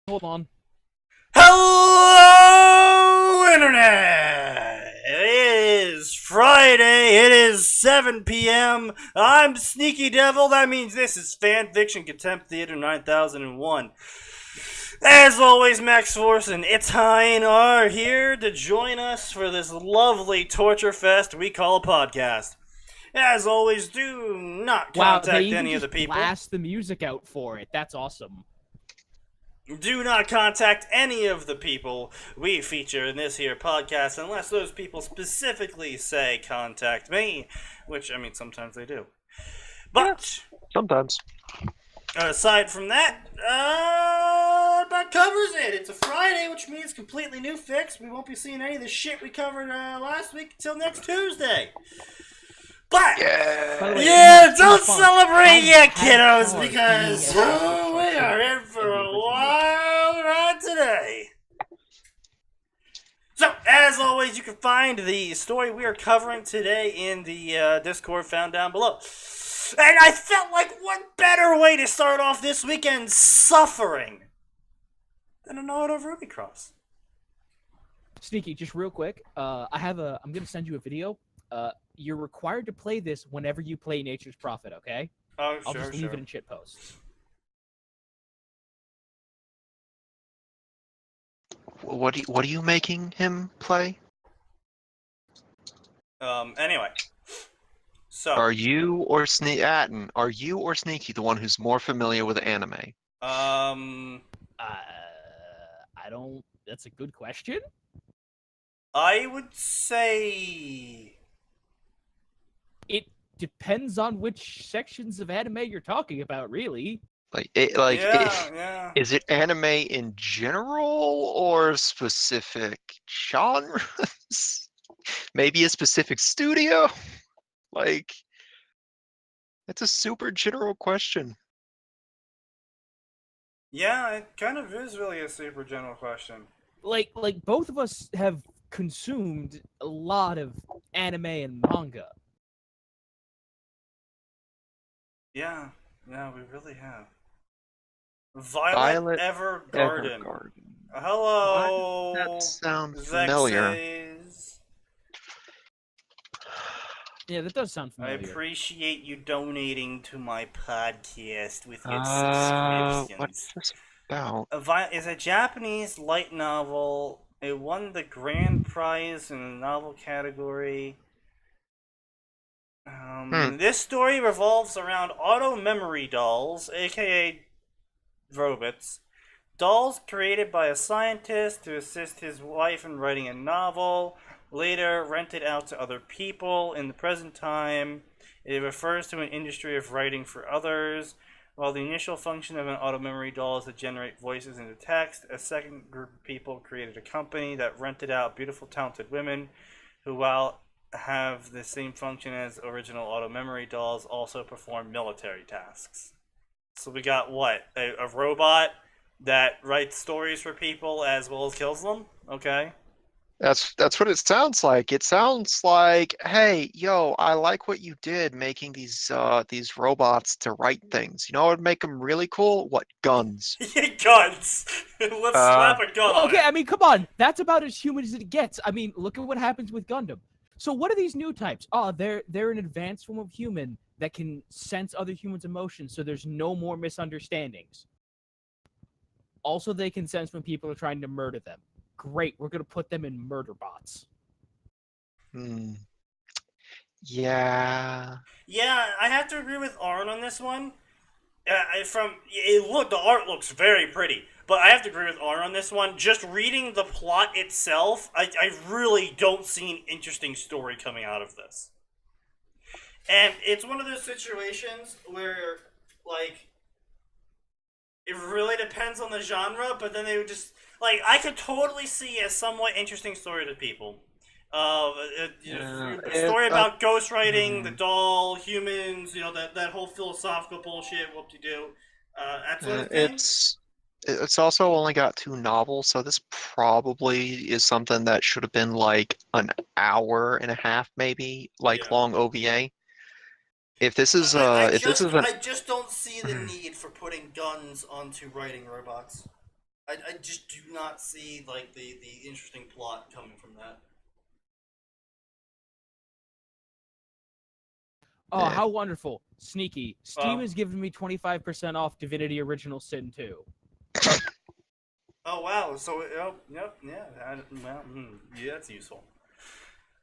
Hold on. Hello, Internet! It is Friday. It is 7 p.m. I'm Sneaky Devil. That means this is Fanfiction, Contempt Theater 9001. As always, Max Force and Atin are here to join us for this lovely torture fest we call a podcast. As always, do not Wow, they contact even any of just the people. blast the music out for it. That's awesome. Do not contact any of the people we feature in this here podcast unless those people specifically say contact me, which, I mean, sometimes they do. But, Sometimes. aside from that, that covers it. It's a Friday, which means completely new fix. We won't be seeing any of the shit we covered last week until next Tuesday. But, By the way, don't fun. celebrate yet, Have kiddos, fun. because we are in for a wild ride today. So, as always, you can find the story we are covering today in the Discord found down below. And I felt like what better way to start off this weekend suffering than a note of Ruby Cross. Sneaky, just real quick. I'm gonna send you a video. You're required to play this whenever you play Nature's Prophet, okay? Oh, I'll just leave it in shitpost. What are you making him play? Anyway. So. Are you or Atin? Are you or Sneaky the one who's more familiar with anime? I don't. That's a good question. I would say It depends on which sections of anime you're talking about, really. yeah. Is it anime in general or specific genres? Maybe a specific studio? Like, it's a super general question. Yeah, it kind of is really a super general question. Like both of us have consumed a lot of anime and manga. Yeah, we really have. Violet Evergarden. Hello. That sounds familiar. Zexes. Yeah, that does sound I familiar. appreciate you donating to my podcast with your What's subscriptions. this about? Is a Japanese light novel. It won the grand prize in the novel category. This story revolves around auto memory dolls, aka robots. Dolls created by a scientist to assist his wife in writing a novel, later rented out to other people. In the present time, it refers to an industry of writing for others. While the initial function of an auto memory doll is to generate voices into text, a second group of people created a company that rented out beautiful, talented women who, while have the same function as original auto memory dolls, also perform military tasks. So we got what? A robot that writes stories for people as well as kills them? Okay. That's what it sounds like. It sounds like, hey, yo, I like what you did making these robots to write things. You know what would make them really cool? What, guns? Guns! Let's slap a gun on Okay, it. I mean, come on. That's about as human as it gets. I mean, look at what happens with Gundam. So what are these new types? Oh, they're an advanced form of human that can sense other humans' emotions, so there's no more misunderstandings. Also, they can sense when people are trying to murder them. Great, we're gonna put them in murder bots. Yeah. Yeah, I have to agree with Arn on this one. The art looks very pretty, but I have to agree with Arn on this one. Just reading the plot itself, I really don't see an interesting story coming out of this. And it's one of those situations where, like, it really depends on the genre, but then they would just, like, I could totally see a somewhat interesting story to people. A story about ghostwriting, the doll, humans, that whole philosophical bullshit, whoop-de-doo, that sort of thing. It's also only got 2 novels, so this probably is something that should have been like an hour and a half, maybe, long OVA. If this is I just don't see the need for putting guns onto writing robots. I just do not see like the interesting plot coming from that. Oh, Yeah. how wonderful. Sneaky. Steam Oh. has given me 25% off Divinity Original Sin 2. Oh wow! So yep, yeah. Yeah, that's useful.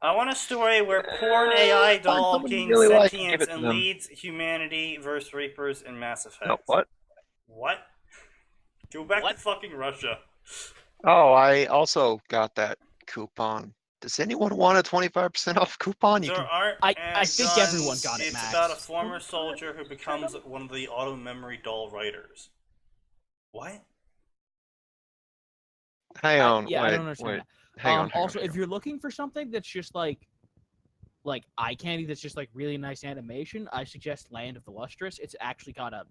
I want a story where porn AI Find doll someone you gains really like and give sentience it to and them. leads humanity versus Reapers in Mass Effect. No, what? What? Go back What? to fucking Russia. Oh, I also got that coupon. Does anyone want a 25% off coupon? You There can. aren't I think guns. everyone got it, It's Max. about a former soldier who becomes one of the auto memory doll writers. What? Hang on, I don't wait, understand wait. that. Hang on, Also, hang if you're looking for something that's just like eye candy, that's just like really nice animation, I suggest Land of the Lustrous. It's actually got a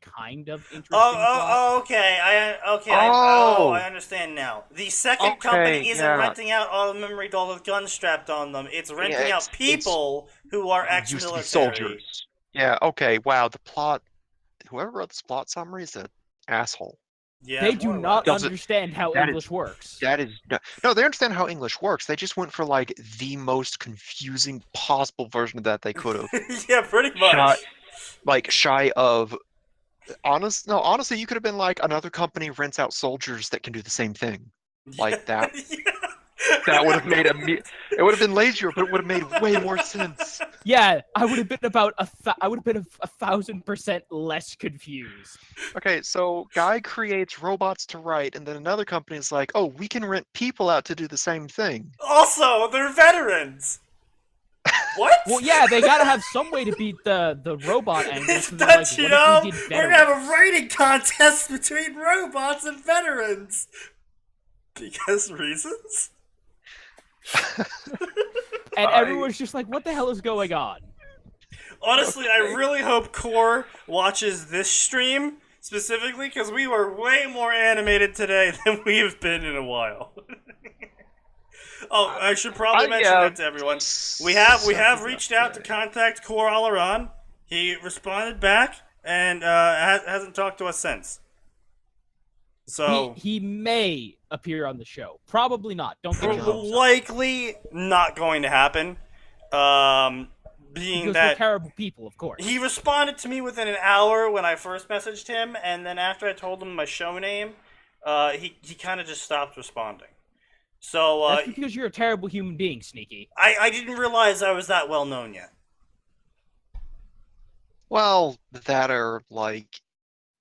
kind of interesting plot. Okay. Oh! I understand now. The second Okay, company isn't yeah. renting out auto memory dolls with guns strapped on them. It's renting Yeah, out people who are who used to be ex-military. soldiers. Yeah, okay, wow, the plot. Whoever wrote this plot summary is an asshole. Yeah, They do more or not less. understand how that is- English works. That is no, they understand how English works. They just went for like the most confusing possible version of that they could have. Yeah, pretty much. Shy of honestly, you could have been like another company rents out soldiers that can do the same thing. Like that. That would have made it would have been lazier, but it would have made way more sense. Yeah, I would have been I would have been 1,000% less confused. Okay, so guy creates robots to write, and then another company is like, oh, we can rent people out to do the same thing. Also, they're veterans. What? Well, yeah, they gotta have some way to beat the robot angle. It's So they're like, Dutch, you what know? if we did We're gonna veterans? have a writing contest between robots and veterans. Because reasons? And everyone's just like, what the hell is going on? Honestly, I really hope Core watches this stream specifically because we were way more animated today than we have been in a while. Oh, I should probably mention that to everyone. We have reached out to contact Core Alaran. He responded back and hasn't talked to us since. So He may appear on the show. Probably not. Don't get your hopes up. likely not going to happen. Being Because that we're terrible people, of course. he responded to me within an hour when I first messaged him, and then after I told him my show name, he kind of just stopped responding. So That's because you're a terrible human being, Sneaky. I didn't realize I was that well known yet. Well, that or like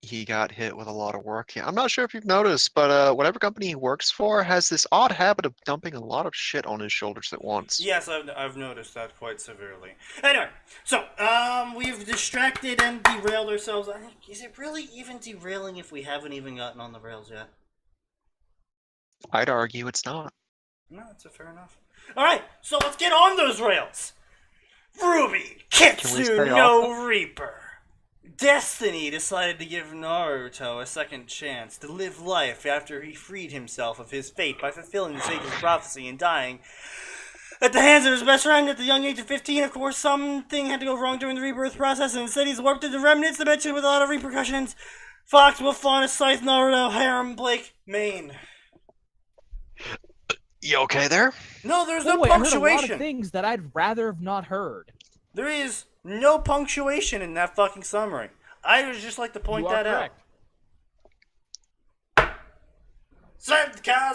he got hit with a lot of work. Yeah, I'm not sure if you've noticed, but whatever company he works for has this odd habit of dumping a lot of shit on his shoulders at once. Yes, I've noticed that quite severely. Anyway, so we've distracted and derailed ourselves. I think, is it really even derailing if we haven't even gotten on the rails yet? I'd argue it's not. No, that's fair enough. All right, so let's get on those rails. Ruby, Kitsu, stay no Reaper. Destiny decided to give Naruto a second chance to live life after he freed himself of his fate by fulfilling the sage's prophecy and dying at the hands of his best friend at the young age of 15. Of course, something had to go wrong during the rebirth process, and instead he's warped into remnants dimension with a lot of repercussions. Fox, Wolf, Fauna, Scythe, Naruto, Harem, Blake, Maine. You okay there? No, there's no Boy, I heard a lot punctuation. of things that I'd rather have not heard. There is no punctuation in that fucking summary. I would just like to point You are that correct. out. Svedka.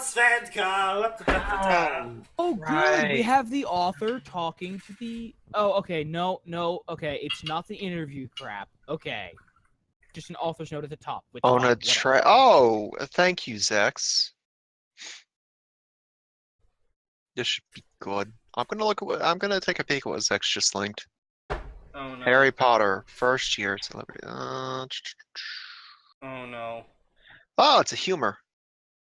Oh, good. Right. We have the author talking to the. Oh, okay. No. Okay. It's not the interview crap. Okay. Just an author's note at the top. With the On font, a whatever. Oh, thank you, Zex. This should be good. I'm gonna take a peek at what Zex just linked. Oh no. Harry Potter, first year celebrity. Oh no. Oh, it's a humor.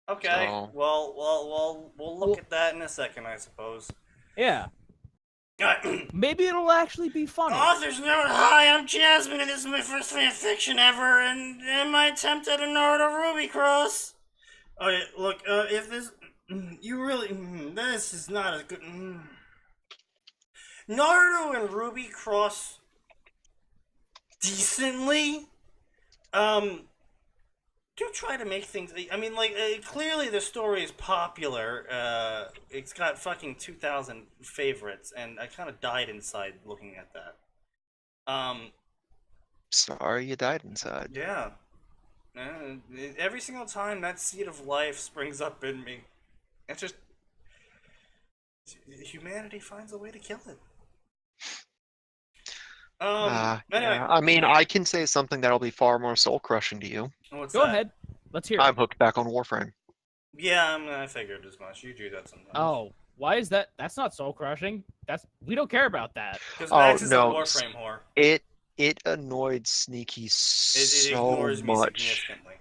Okay. So- Well, we'll look at that in a second, I suppose. Yeah. Maybe it'll actually be funny. Author's note: Hi, I'm Jasmine, and this is my first fanfiction ever, and in my attempt at a Naruto Ruby cross. Okay, look, if this, you really, this is not a good. Naruto and Ruby cross decently. do try to make things. I mean, like, clearly the story is popular. It's got fucking 2,000 favorites, and I kind of died inside looking at that. Sorry you died inside. Yeah. Every single time that seed of life springs up in me, it's just humanity finds a way to kill it. Anyway, Yeah. I mean, I can say something that'll be far more soul crushing to you. what's Go that? ahead. Let's hear it. I'm hooked back on Warframe. Yeah, I figured as much. You do that sometimes. Oh, why is that? That's not soul crushing. We don't care about that. Because Oh, Max is no. a Warframe whore. It annoyed Sneaky It so ignores me much. significantly.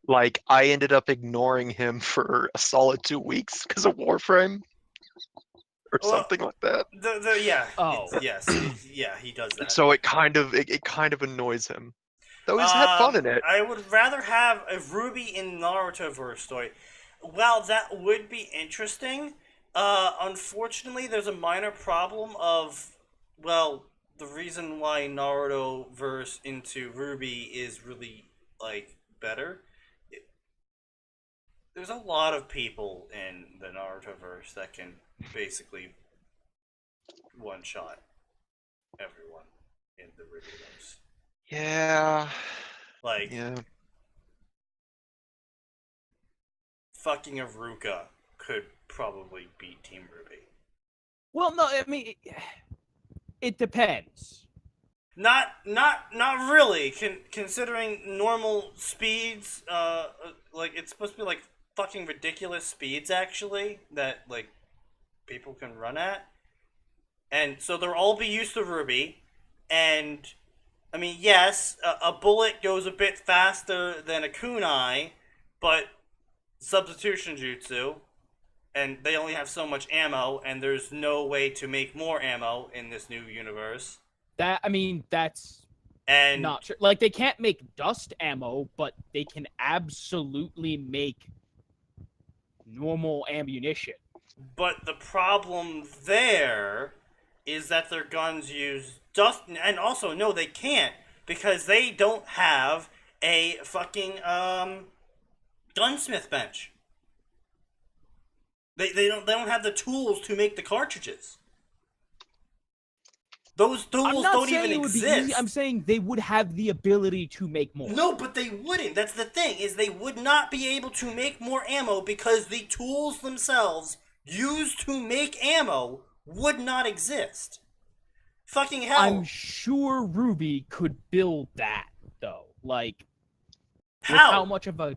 Like, I ended up ignoring him for a solid 2 weeks because of Warframe. Or Well, something like that. Yeah. Oh. Yes. Yeah, he does that. So it kind of annoys him. Though he's had fun in it. I would rather have a Ruby in Naruto-verse story. While that would be interesting, unfortunately, there's a minor problem of, well, the reason why Naruto-verse into Ruby is really, like, better. There's a lot of people in the Naruto-verse that can basically one-shot everyone in the Ruby-verse. Yeah. Like, Yeah. fucking Aruka could probably beat Team Ruby. Well, no, I mean, it depends. Not really. Considering normal speeds, like it's supposed to be like fucking ridiculous speeds actually that like people can run at, and so they'll all be used to Ruby, and I mean yes, a bullet goes a bit faster than a kunai, but substitution jutsu, and they only have so much ammo, and there's no way to make more ammo in this new universe. That's And not true. Like, they can't make dust ammo, but they can absolutely make normal ammunition. but the problem there is that their guns use dust, and also no, they can't because they don't have a fucking gunsmith bench. They don't have the tools to make the cartridges. Those tools don't even exist. I'm saying they would have the ability to make more. No, but they wouldn't. That's the thing, is they would not be able to make more ammo because the tools themselves used to make ammo would not exist. Fucking hell. I'm sure Ruby could build that, though. Like, how much of a...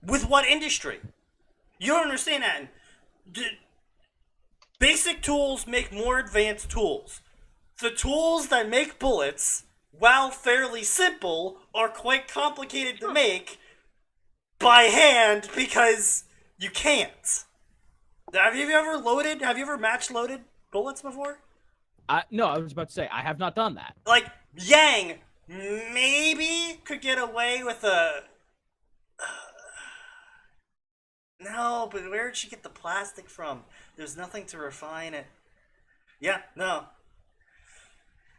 With what industry? You don't understand that. Basic tools make more advanced tools. The tools that make bullets, while fairly simple, are quite complicated to make by hand because you can't. Have you ever match loaded bullets before? No, I was about to say, I have not done that. Like, Yang maybe could get away with a... No, but where did she get the plastic from? There's nothing to refine it. Yeah, no.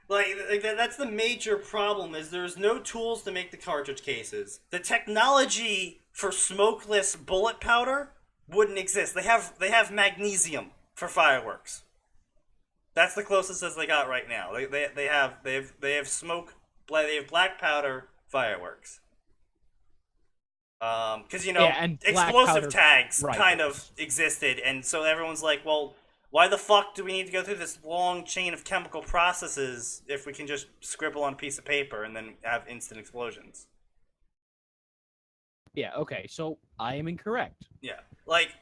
Like that's the major problem, is there's no tools to make the cartridge cases. The technology for smokeless bullet powder wouldn't exist. They have magnesium for fireworks. That's the closest as they got right now. They have black powder fireworks. Because and explosive tags rifles kind of existed, and so everyone's like, well, why the fuck do we need to go through this long chain of chemical processes if we can just scribble on a piece of paper and then have instant explosions? Yeah, okay, so I am incorrect. Yeah. Like,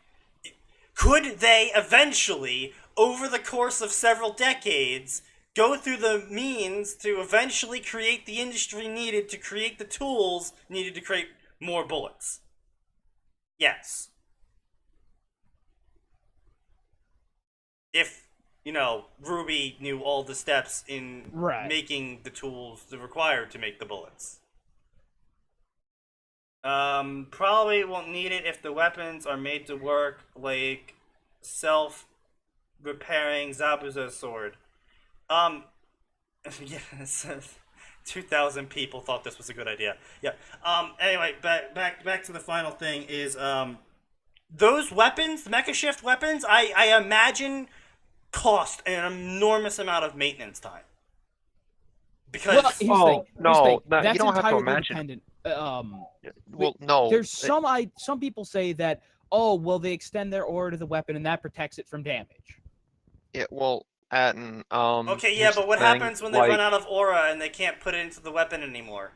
could they eventually, over the course of several decades, go through the means to eventually create the industry needed to create the tools needed to create more bullets? Yes. If, Ruby knew all the steps in making the tools required to make the bullets. Probably won't need it if the weapons are made to work, like self-repairing Zabuza's sword. Yeah, 2,000 people thought this was a good idea. Yeah. Anyway, back to the final thing is those weapons, the mecha shift weapons, I imagine cost an enormous amount of maintenance time. Because Well, here's the thing. no, That's you don't have to entirely imagine. dependent. Well, no. There's some people say that, oh, well, they extend their aura to the weapon and that protects it from damage. Yeah, well, Atin, okay, yeah, here's but the what thing, happens when they run out of aura and they can't put it into the weapon anymore,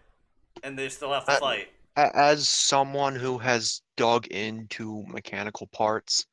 and they still have to fight? As someone who has dug into mechanical parts,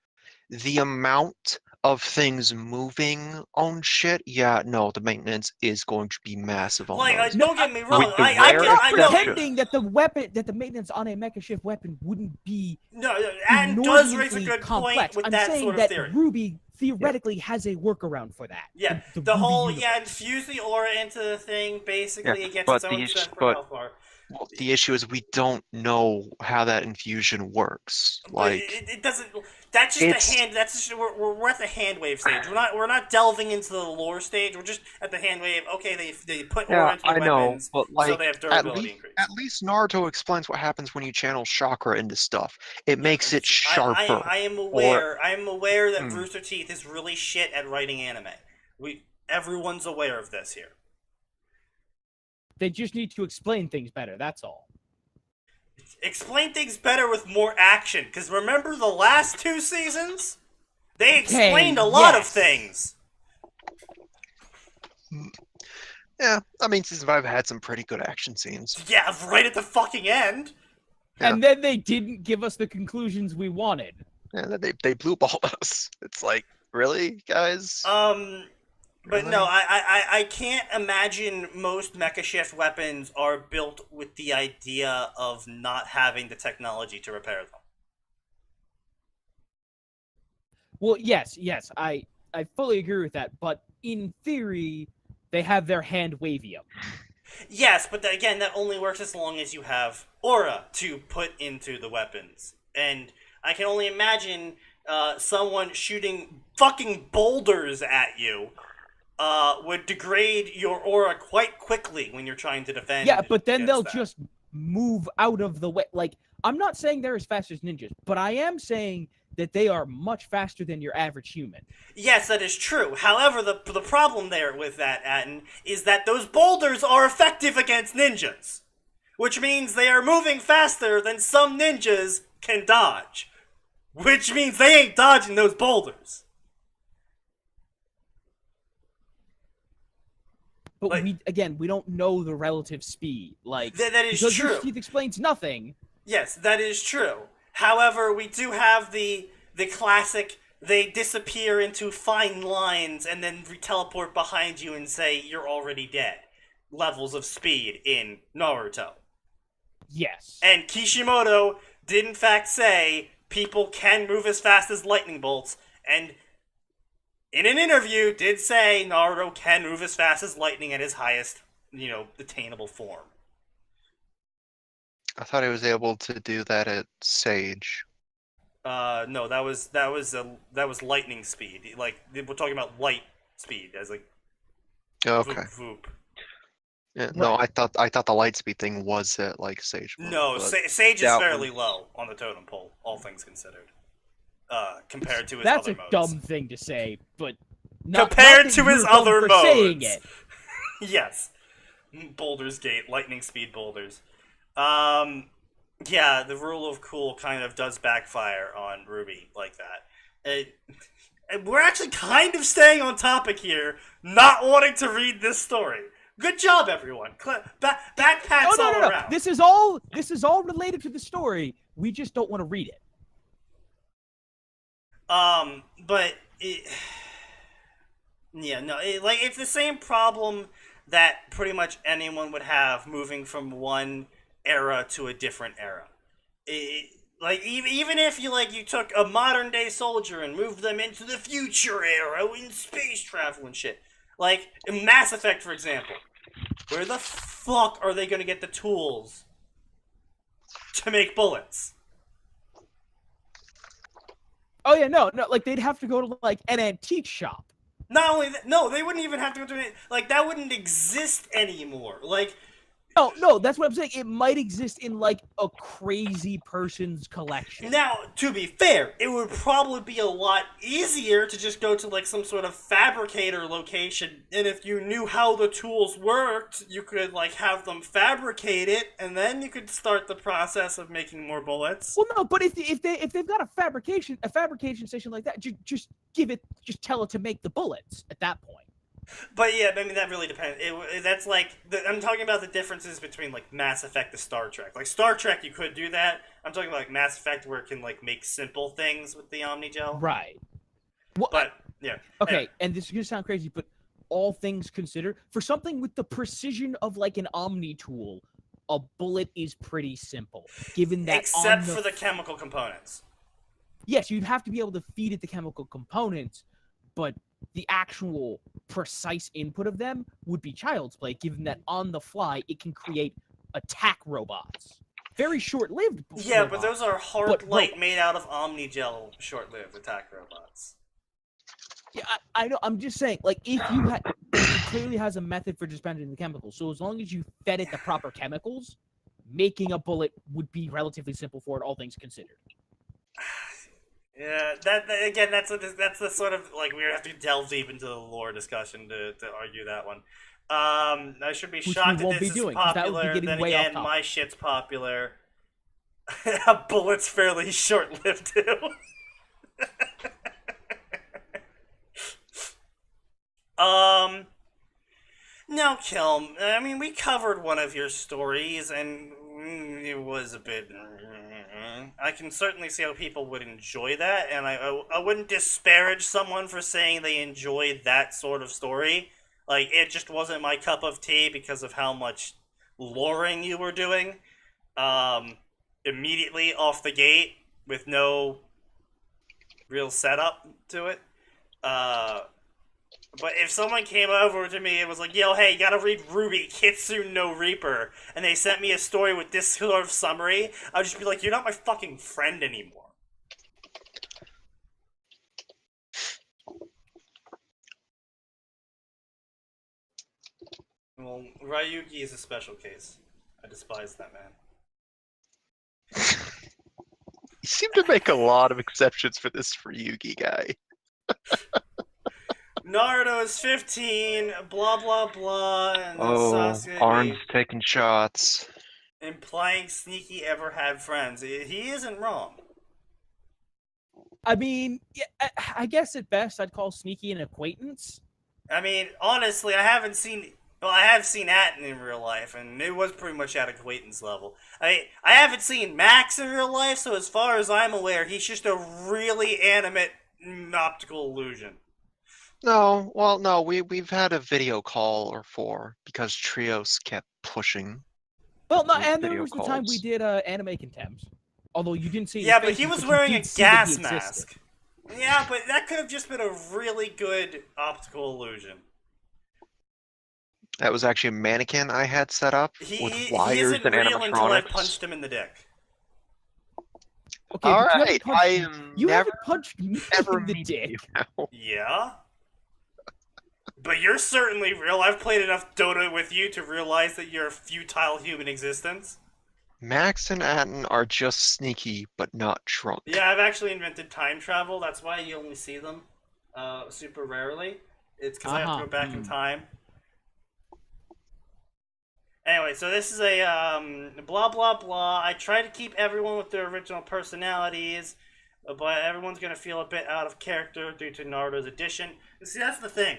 the amount of things moving on shit, yeah, no, the maintenance is going to be massive on those. Don't get me wrong. the I rare know. Pretending that the maintenance on a mecha shift weapon wouldn't be No, and does raise a good complex. point with I'm that saying sort of that theory. Ruby theoretically has a workaround for that. Yeah, the Ruby whole universe. infuse the aura into the thing. Basically, it gets but its own the issue- separate but- health bar. Well, the issue is we don't know how that infusion works. Like, it doesn't. That's just the hand. That's just we're at the hand wave stage. We're not delving into the lore stage. We're just at the hand wave. Okay, they put aura into the weapons, but like, so they have durability increase. at least Naruto explains what happens when you channel chakra into stuff. It makes it sharper. I am aware. I am aware that Hmm. Rooster Teeth is really shit at writing anime. Everyone's aware of this here. They just need to explain things better. That's all. Explain things better with more action. Because remember the last 2 seasons? They explained a lot of things. Yeah, I mean, season 5 had some pretty good action scenes. Yeah, right at the fucking end. Yeah. And then they didn't give us the conclusions we wanted. Yeah, they blue balled us. It's like, really, guys? But Really? no, I can't imagine most mecha shift weapons are built with the idea of not having the technology to repair them. Well, yes, I fully agree with that. But in theory, they have their hand wavium. Yes, but again, that only works as long as you have aura to put into the weapons. And I can only imagine someone shooting fucking boulders at you would degrade your aura quite quickly when you're trying to defend. Yeah, but then they'll against that. just move out of the way. Like, I'm not saying they're as fast as ninjas, but I am saying that they are much faster than your average human. Yes, that is true. However, the problem there with that, Atin, is that those boulders are effective against ninjas. Which means they are moving faster than some ninjas can dodge. Which means they ain't dodging those boulders. But we don't know the relative speed. Like, that is because true. Rooster Teeth explains nothing. Yes, that is true. However, we do have the classic, they disappear into fine lines and then teleport behind you and say, you're already dead. Levels of speed in Naruto. Yes. And Kishimoto did in fact say people can move as fast as lightning bolts, and in an interview did say Naruto can move as fast as lightning at his highest, attainable form. I thought he was able to do that at Sage. No, that was lightning speed. Like, we're talking about light speed as like Okay. voop, voop. Yeah, no, I thought the light speed thing was at like Sage. mode, No, but Sage is that fairly low on the totem pole, all things considered. Compared to his That's other a modes. dumb thing to say, but Compared not to that his you're dumb other for modes. saying it. Yes. Boulders Gate, lightning speed boulders. Yeah, the rule of cool kind of does backfire on Ruby like that. We're actually kind of staying on topic here, not wanting to read this story. Good job, everyone. Back pats all No. around. This is all related to the story. We just don't want to read it. But it's the same problem that pretty much anyone would have moving from one era to a different era. Even if you took a modern day soldier and moved them into the future era in space travel and shit. Like in Mass Effect, for example, where the fuck are they gonna get the tools to make bullets? Oh yeah, no, like they'd have to go to like an antique shop. Not only that, no, they wouldn't even have to go to it. Like, that wouldn't exist anymore. Like, No, that's what I'm saying. It might exist in like a crazy person's collection. Now, to be fair, it would probably be a lot easier to just go to like some sort of fabricator location, and if you knew how the tools worked, you could like have them fabricate it, and then you could start the process of making more bullets. Well, no, but if they've got a fabrication station like that, just tell it to make the bullets at that point. But yeah, I mean that really depends. That's like I'm talking about the differences between like Mass Effect to Star Trek. Like Star Trek, you could do that. I'm talking about like Mass Effect, where it can like make simple things with the Omnigel. Right. Well, but yeah. Okay, Anyway. and this is gonna sound crazy, but all things considered, for something with the precision of like an Omni tool, a bullet is pretty simple. Given that, Except for the chemical components. Yes, you'd have to be able to feed it the chemical components, but the actual precise input of them would be child's play, given that on the fly it can create attack robots. Very short-lived Yeah, robots, but those are hard light made out of Omnigel short-lived attack robots. Yeah, I know. I'm just saying, like, if you had, it clearly has a method for dispensing the chemicals. So as long as you fed it the proper chemicals, making a bullet would be relatively simple for it, all things considered. Yeah, again, that's the sort of like we have to delve deep into the lore discussion to argue that one. I should be shocked that this is popular. Then again, my shit's popular. A bullet's fairly short-lived too. No, Kilm. I mean, we covered one of your stories, and it was a bit. I can certainly see how people would enjoy that, and I wouldn't disparage someone for saying they enjoyed that sort of story. Like, it just wasn't my cup of tea because of how much loring you were doing. Immediately off the gate with no real setup to it. But if someone came over to me and was like, yo, hey, you gotta read Ruby, Kitsune no Reaper, and they sent me a story with this sort of summary, I'd just be like, you're not my fucking friend anymore. Well, Ryugi is a special case. I despise that man. You seem to make a lot of exceptions for this Ryugi guy. Naruto is 15, blah blah blah, and Sasuke... Arn's taking shots. Implying Sneaky ever had friends. He isn't wrong. I mean, yeah, I guess at best I'd call Sneaky an acquaintance. I mean, honestly, I have seen Atin in real life, and it was pretty much at acquaintance level. I haven't seen Max in real life, so as far as I'm aware, he's just a really animate optical illusion. No, well, no, we've had a video call or four because Trios kept pushing. Well, no, and there was the time we did anime Contempt. Although you didn't see. Yeah, but he was wearing a gas mask. Yeah, but that could have just been a really good optical illusion. That was actually a mannequin I had set up with wires and animatronics. Until I punched him in the dick. Okay, alright, I am you never haven't punched me in the dick. Yeah? But you're certainly real. I've played enough Dota with you to realize that you're a futile human existence. Max and Atin are just sneaky, but not drunk. Yeah, I've actually invented time travel. That's why you only see them super rarely. It's because I have to go back in time. Anyway, so this is a blah blah blah. I try to keep everyone with their original personalities, but everyone's going to feel a bit out of character due to Naruto's addition. And see, that's the thing.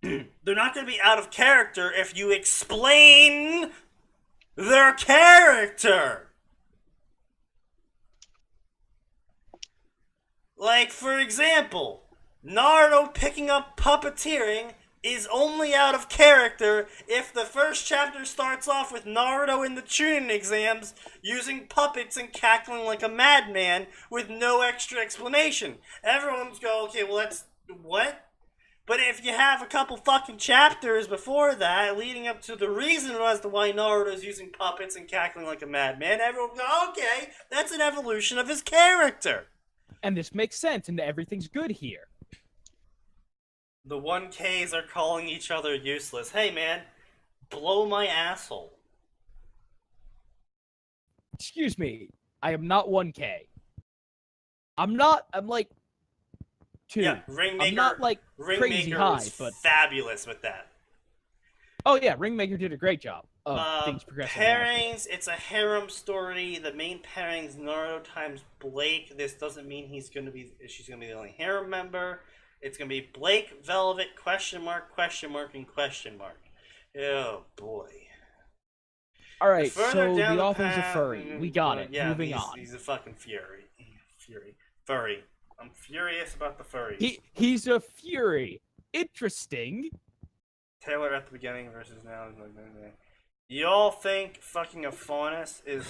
They're not going to be out of character if you explain their character. Like, for example, Naruto picking up puppeteering is only out of character if the first chapter starts off with Naruto in the Chunin exams using puppets and cackling like a madman with no extra explanation. Everyone's go, okay, well that's... what? But if you have a couple fucking chapters before that leading up to the reason as to why Naruto's using puppets and cackling like a madman, everyone will go, okay, that's an evolution of his character. And this makes sense, and everything's good here. The 1Ks are calling each other useless. Hey, man, blow my asshole. Excuse me. I am not 1K. I'm like 2. Yeah, Ringmaker. I'm not like crazy Ringmaker high, was but fabulous with that. oh yeah, Ringmaker did a great job of things progressing. Pairings, it's a harem story. The main pairing's Naruto times Blake. This doesn't mean she's gonna be the only harem member. It's gonna be Blake, Velvet, question mark, and question mark. Oh boy. All right, Further so down the the author's a path, furry. We got it. Yeah, Moving on. He's a fucking furry. I'm furious about the furries. He's a fury. Interesting. Taylor at the beginning versus now. Y'all think fucking a faunus is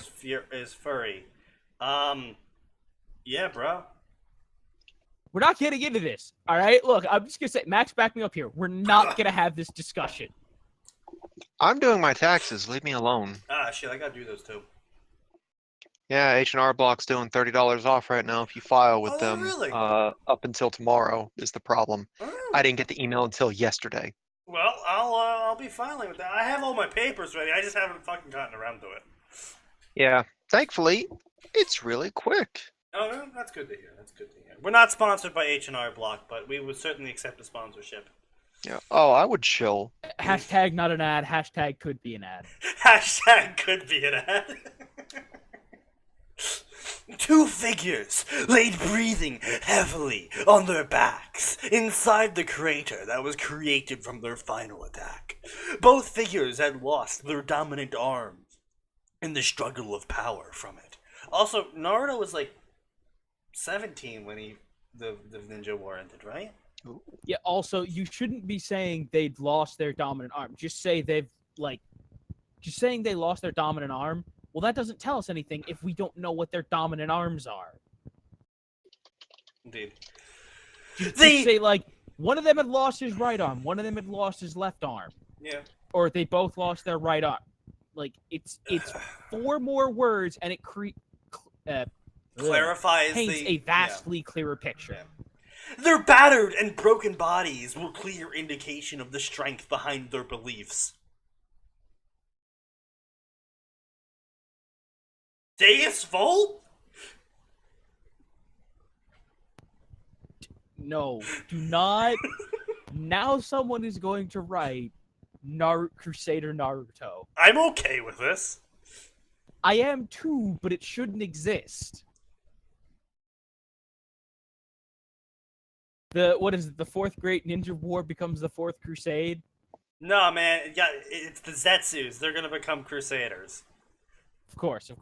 furry? Yeah, bro. We're not getting into this. All right, look, I'm just gonna say, Max, back me up here. We're not gonna have this discussion. I'm doing my taxes. Leave me alone. Ah, shit, I gotta do those too. Yeah, H&R Block's doing $30 off right now if you file with them. Really? Up until tomorrow is the problem. Oh. I didn't get the email until yesterday. Well, I'll be filing with that. I have all my papers ready. I just haven't fucking gotten around to it. Yeah, thankfully, it's really quick. Oh, no, that's good to hear. We're not sponsored by H&R Block, but we would certainly accept a sponsorship. Yeah. Oh, I would chill. Hashtag not an ad. Hashtag could be an ad. Hashtag could be an ad. 2 figures laid breathing heavily on their backs inside the crater that was created from their final attack. Both figures had lost their dominant arms in the struggle of power from it. Also, Naruto was like 17 when the Ninja War ended, right? Yeah, also, you shouldn't be saying they'd lost their dominant arm. Just say just saying they lost their dominant arm, well, that doesn't tell us anything if we don't know what their dominant arms are. Indeed. Just say, like, one of them had lost his right arm, one of them had lost his left arm. Yeah. Or they both lost their right arm. Like, it's 4 more words, and it clarifies paints a vastly clearer picture. Yeah. Their battered and broken bodies were clear indication of the strength behind their beliefs. Deus Vult? No, do not. Now someone is going to write Crusader Naruto. I'm okay with this. I am too, but it shouldn't exist. What is it? The 4th Great Ninja War becomes the 4th Crusade? No, man. It's the Zetsus. They're gonna become Crusaders. Of course. And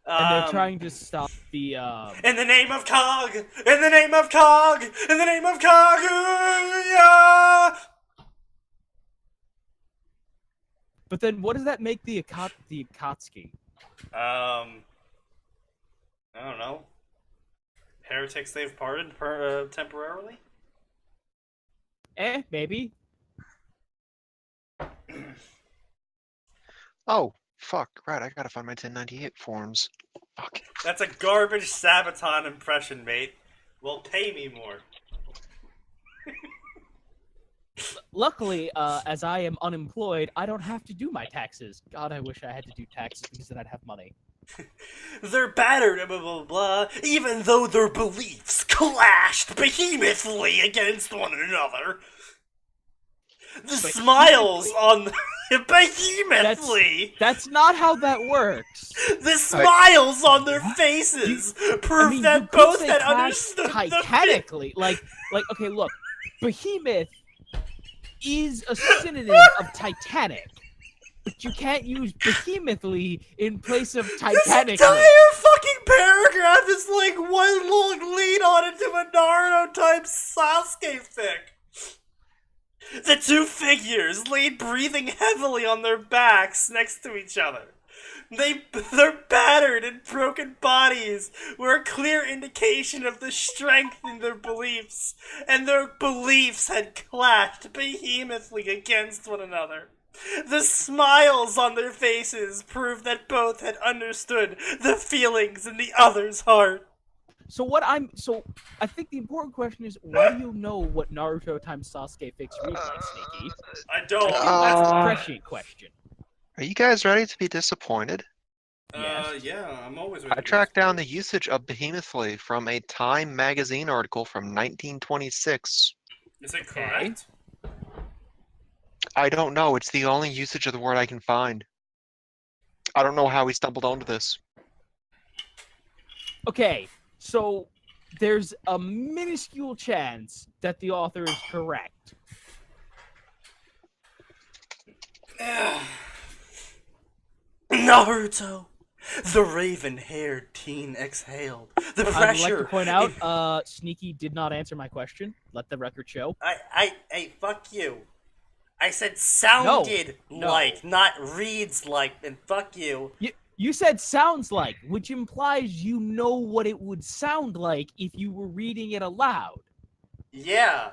they're trying to stop the, In the name of Cog! In the name of Cog! In the name of Kaguya! But then what does that make the Akatsuki? I don't know. Heretics they've pardoned temporarily? Maybe. Oh, fuck. Right, I gotta find my 1098 forms. Fuck. That's a garbage Sabaton impression, mate. Well, pay me more. Luckily, as I am unemployed, I don't have to do my taxes. God, I wish I had to do taxes because then I'd have money. They're battered and blah blah blah, even though their beliefs clashed behemothly against one another. The smiles on behemothly. That's not how that works. The smiles on their faces prove that both had understood titanically. Like, okay, look, behemoth is a synonym of Titanic, but you can't use behemothly in place of Titanically. This entire fucking paragraph is like one long lead on into a Naruto type Sasuke fic. The 2 figures laid breathing heavily on their backs next to each other. Their battered and broken bodies were a clear indication of the strength in their beliefs, and their beliefs had clashed behemothly against one another. The smiles on their faces proved that both had understood the feelings in the other's heart. So I think the important question is, why do you know what Naruto times Sasuke fics read like, Sneaky? I don't. That's the prescient question. Are you guys ready to be disappointed? Yes. Yeah, I'm always. I tracked down the usage of behemothly from a Time magazine article from 1926. Is it Okay. correct? I don't know. It's the only usage of the word I can find. I don't know how he stumbled onto this. Okay, so there's a minuscule chance that the author is correct. Naruto! The raven-haired teen exhaled. The pressure. I'd like to point out, Sneaky did not answer my question. Let the record show. Hey, fuck you. I said sounded No. like, not reads like, and fuck you. You said sounds like, which implies you know what it would sound like if you were reading it aloud. Yeah.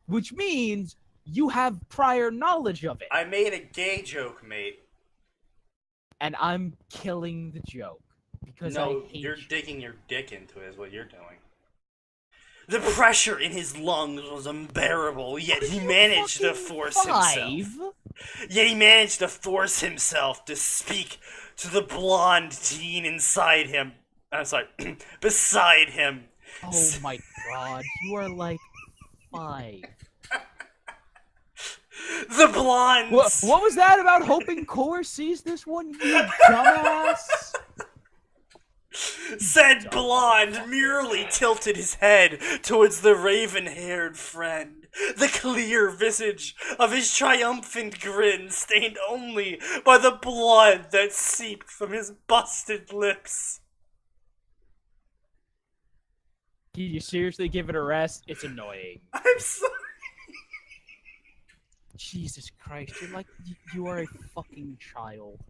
Which means you have prior knowledge of it. I made a gay joke, mate. And I'm killing the joke. Because I hate you're you. digging your dick into it is what you're doing. The pressure in his lungs was unbearable, yet he managed to force himself. Yet he managed to force himself to speak to the blonde teen inside him. I'm sorry, beside him. Oh my god, you are like 5. The blonde. What was that about hoping Core sees this one, you dumbass? Said blonde merely tilted his head towards the raven-haired friend. The clear visage of his triumphant grin stained only by the blood that seeped from his busted lips. Can you seriously give it a rest? It's annoying. I'm sorry. Jesus Christ, you're like, you are a fucking child.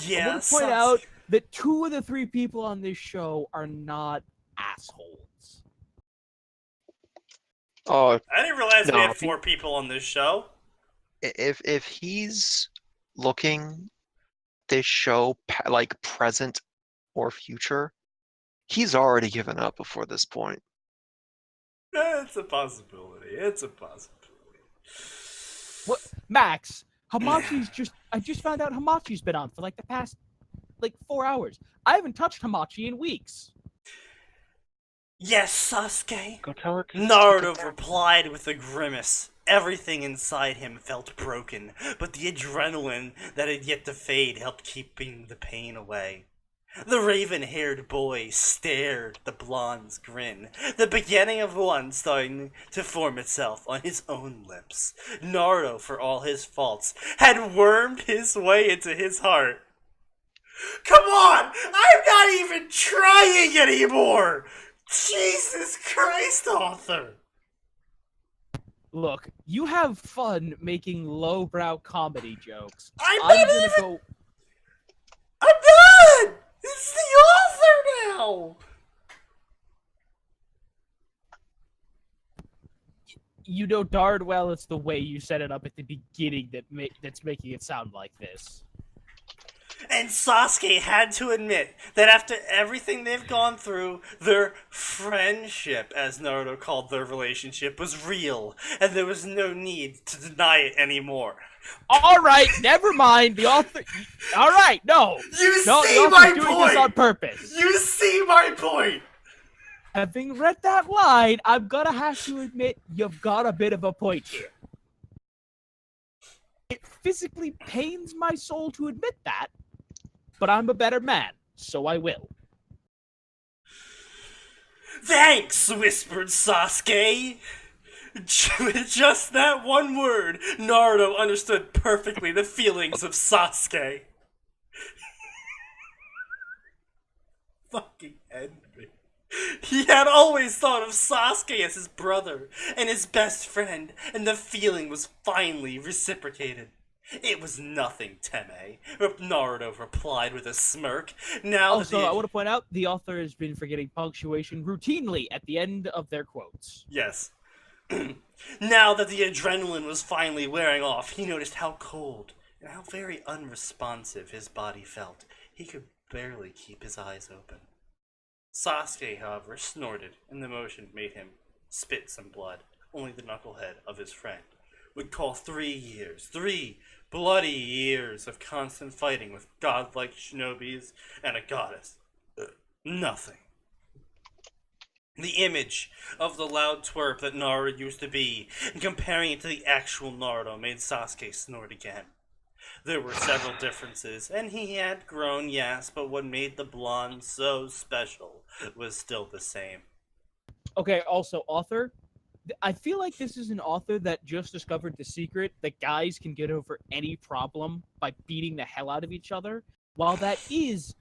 Yeah, I want to point out that 2 of the 3 people on this show are not assholes. Oh, I didn't realize we no, had 4 people on this show. if he's looking this show like present or future, he's already given up before this point. It's a possibility. It's a possibility. What, Max? I just found out Hamachi's been on for like the past 4 hours. I haven't touched Hamachi in weeks. Yes, Sasuke. Go tell her. Naruto replied with a grimace. Everything inside him felt broken, but the adrenaline that had yet to fade helped keeping the pain away. The raven-haired boy stared at the blonde's grin, the beginning of one starting to form itself on his own lips. Naruto, for all his faults, had wormed his way into his heart. Come on! I'm not even trying anymore! Jesus Christ, author! Look, you have fun making lowbrow comedy jokes. I'm done! It's the author now! You know darn well it's the way you set it up at the beginning that's making it sound like this. And Sasuke had to admit that after everything they've gone through, their friendship, as Naruto called their relationship, was real, and there was no need to deny it anymore. Alright, never mind, the author... Alright, no! You No, see the my author's doing point! this on purpose. You see my point! Having read that line, I'm gonna have to admit you've got a bit of a point here. It physically pains my soul to admit that, but I'm a better man, so I will. Thanks, whispered Sasuke. With just that one word, Naruto understood perfectly the feelings of Sasuke. Fucking end me. He had always thought of Sasuke as his brother and his best friend, and the feeling was finally reciprocated. It was nothing, Teme, Naruto replied with a smirk. Now also, I want to point out, the author has been forgetting punctuation routinely at the end of their quotes. Yes. Now that the adrenaline was finally wearing off, he noticed how cold and how very unresponsive his body felt. He could barely keep his eyes open. Sasuke, however, snorted, and the motion made him spit some blood. only the knucklehead of his friend would call 3 bloody years of constant fighting with godlike shinobis and a goddess nothing. The image of the loud twerp that Naruto used to be, and comparing it to the actual Naruto, made Sasuke snort again. There were several differences, and he had grown, yes, but what made the blonde so special was still the same. Okay, also, author, I feel like this is an author that just discovered the secret that guys can get over any problem by beating the hell out of each other. While that is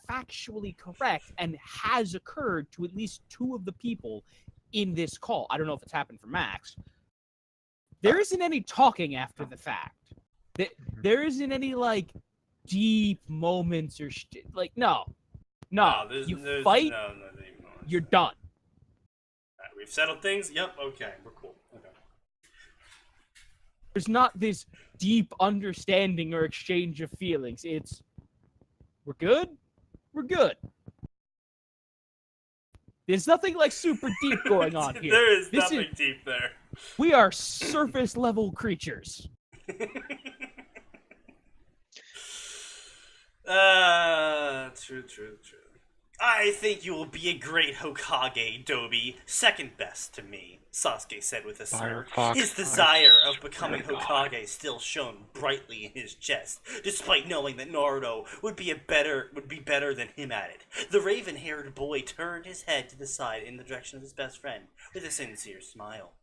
factually correct and has occurred to at least 2 of the people in this call, I don't know if it's happened for Max, there isn't any talking after the fact. There isn't any, like, deep moments or like, no, you fight, you're done. We've settled things? Yep, okay, we're cool. Okay. There's not this deep understanding or exchange of feelings. It's, we're good? We're good. There's nothing, like, super deep going on here. There is nothing deep there. We are surface level creatures. True. I think you will be a great Hokage, Dobi. Second best to me, Sasuke said with a smirk. His desire of becoming Hokage still shone brightly in his chest, despite knowing that Naruto would be better than him at it. The raven-haired boy turned his head to the side in the direction of his best friend with a sincere smile.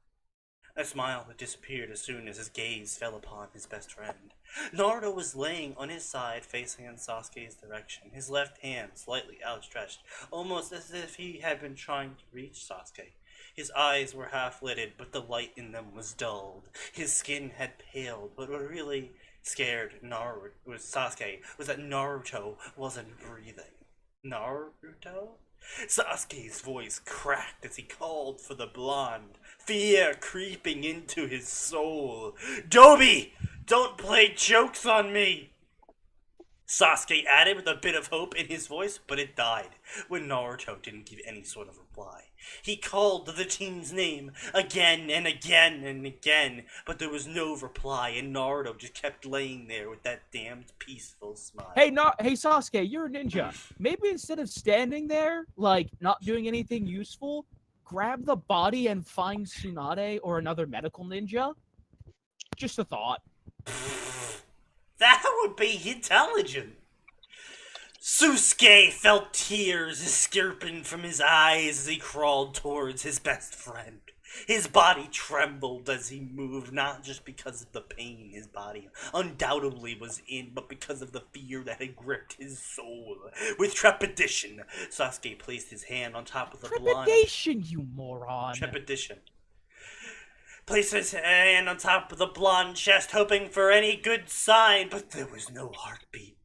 A smile that disappeared as soon as his gaze fell upon his best friend. Naruto was laying on his side facing in Sasuke's direction, his left hand slightly outstretched, almost as if he had been trying to reach Sasuke. His eyes were half-lidded, but the light in them was dulled. His skin had paled, but what really scared Sasuke was that Naruto wasn't breathing. Naruto? Sasuke's voice cracked as he called for the blonde, fear creeping into his soul. Dobi! Don't play jokes on me! Sasuke added with a bit of hope in his voice, but it died when Naruto didn't give any sort of reply. He called the team's name again and again and again, but there was no reply, and Naruto just kept laying there with that damned peaceful smile. Hey, Sasuke, you're a ninja. Maybe instead of standing there, like, not doing anything useful, grab the body and find Tsunade or another medical ninja? Just a thought. That would be intelligent. Susuke felt tears escaping from his eyes as he crawled towards his best friend. His body trembled as he moved, not just because of the pain his body undoubtedly was in, but because of the fear that had gripped his soul. With trepidation, Sasuke placed his hand on top of the blonde. Trepidation, you moron. Trepidation. Placed his hand on top of the blonde chest, hoping for any good sign, but there was no heartbeat.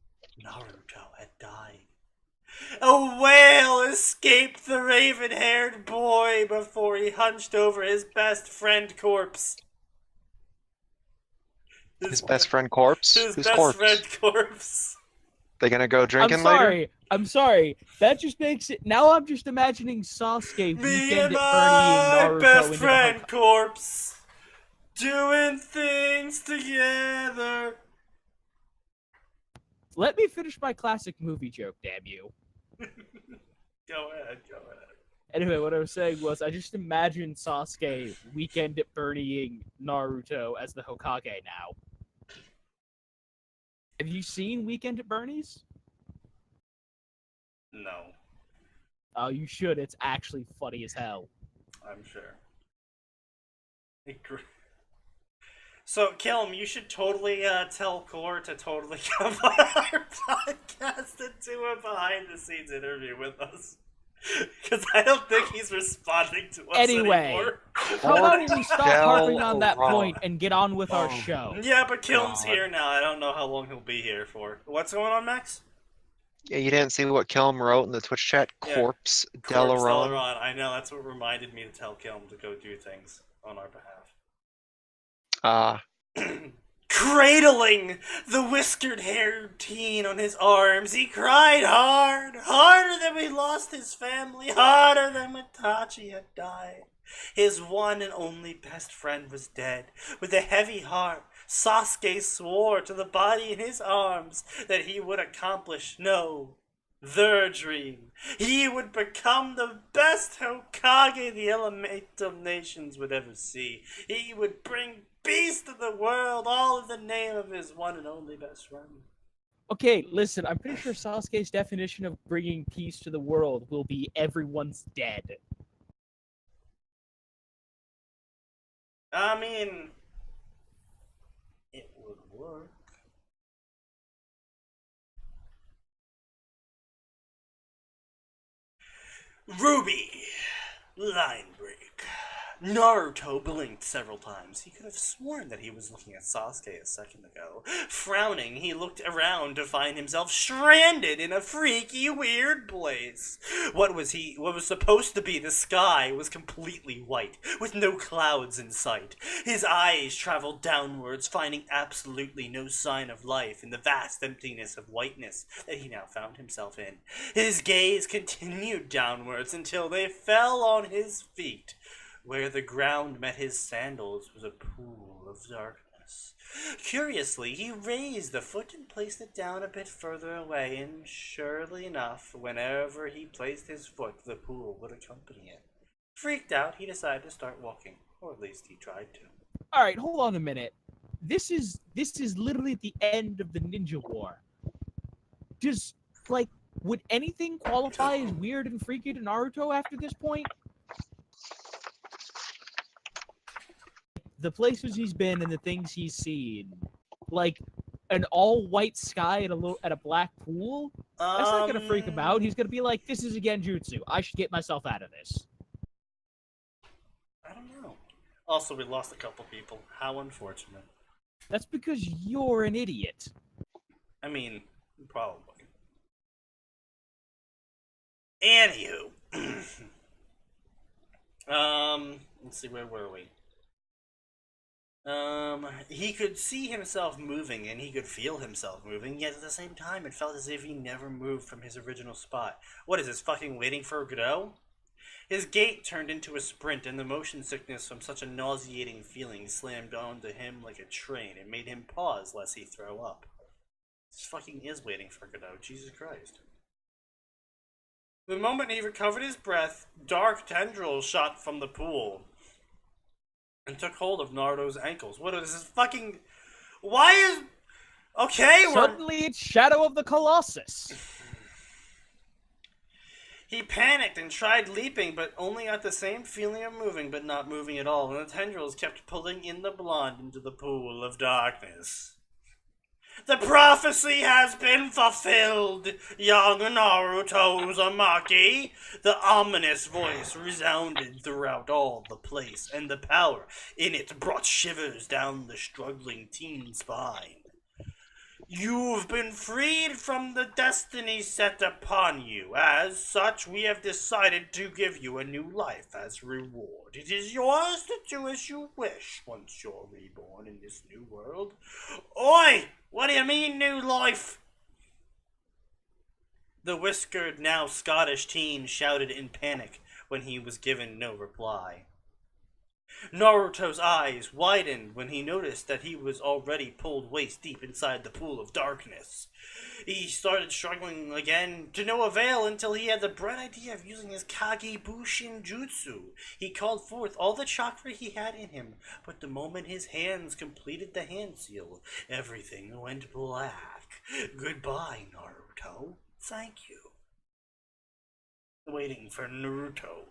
Naruto had died. A wail escaped the raven-haired boy before he hunched over his best friend corpse. His best friend corpse? His Whose best corpse? friend corpse. They gonna go drinking later? I'm sorry. That just makes it. Now I'm just imagining Sasuke Me weekend and at Bernie and my Naruto best into friend the corpse doing things together. Let me finish my classic movie joke, damn you. Go ahead. Anyway, what I was saying was, I just imagine Sasuke weekend at Bernieing Naruto as the Hokage now. Have you seen Weekend at Bernie's? No, Oh, you should. It's actually funny as hell. I'm sure. So, Kilm, you should totally tell Core to totally come on our podcast and do a behind-the-scenes interview with us. Because I don't think he's responding to us anymore. How about we stop harping on that point and get on with our show? Yeah, but Kilm's here now. I don't know how long he'll be here for. What's going on, Max? Yeah, you didn't see what Kilm wrote in the Twitch chat? Yeah. Corpse Corpse Delaron. Delaron. I know, that's what reminded me to tell Kilm to go do things on our behalf. Cradling the whiskered-haired teen on his arms, he cried hard, harder than we lost his family, harder than Mitachi had died. His one and only best friend was dead. With a heavy heart, Sasuke swore to the body in his arms that he would accomplish their dream. He would become the best Hokage the Elemental Nations would ever see. He would bring peace to the world, all in the name of his one and only best friend. Okay, listen, I'm pretty sure Sasuke's definition of bringing peace to the world will be everyone's dead. I mean, it would work. Ruby! Line break. Naruto blinked several times. He could have sworn that he was looking at Sasuke a second ago. Frowning, he looked around to find himself stranded in a freaky, weird place. What was supposed to be the sky was completely white, with no clouds in sight. His eyes traveled downwards, finding absolutely no sign of life in the vast emptiness of whiteness that he now found himself in. His gaze continued downwards until they fell on his feet. Where the ground met his sandals was a pool of darkness. Curiously, he raised the foot and placed it down a bit further away, and surely enough, whenever he placed his foot, the pool would accompany it. Freaked out, he decided to start walking, or at least he tried to. Alright, hold on a minute. This is literally at the end of the Ninja War. Would anything qualify as weird and freaky to Naruto after this point? The places he's been and the things he's seen, like an all-white sky at a black pool, that's not gonna freak him out. He's gonna be like, "This is a genjutsu. I should get myself out of this." I don't know. Also, we lost a couple people. How unfortunate. That's because you're an idiot. I mean, probably. Anywho. Let's see, where were we? He could see himself moving, and he could feel himself moving, yet at the same time, it felt as if he never moved from his original spot. What is this, fucking waiting for Godot? His gait turned into a sprint, and the motion sickness from such a nauseating feeling slammed onto him like a train. It made him pause lest he throw up. This fucking is waiting for Godot, Jesus Christ. The moment he recovered his breath, dark tendrils shot from the pool and took hold of Naruto's ankles. What is this fucking... Why is... Okay, Suddenly it's Shadow of the Colossus. He panicked and tried leaping, but only got the same feeling of moving, but not moving at all, and the tendrils kept pulling in the blonde into the pool of darkness. The prophecy has been fulfilled, young Naruto Uzumaki. The ominous voice resounded throughout all the place, and the power in it brought shivers down the struggling teen's spine. You've been freed from the destiny set upon you. As such, we have decided to give you a new life as reward. It is yours to do as you wish once you're reborn in this new world. Oi! What do you mean, new life? The whiskered, now Scottish teen shouted in panic when he was given no reply. Naruto's eyes widened when he noticed that he was already pulled waist deep inside the pool of darkness. He started struggling again to no avail until he had the bright idea of using his Kage Bushin Jutsu. He called forth all the chakra he had in him, but the moment his hands completed the hand seal, everything went black. Goodbye, Naruto. Thank you. Waiting for Naruto.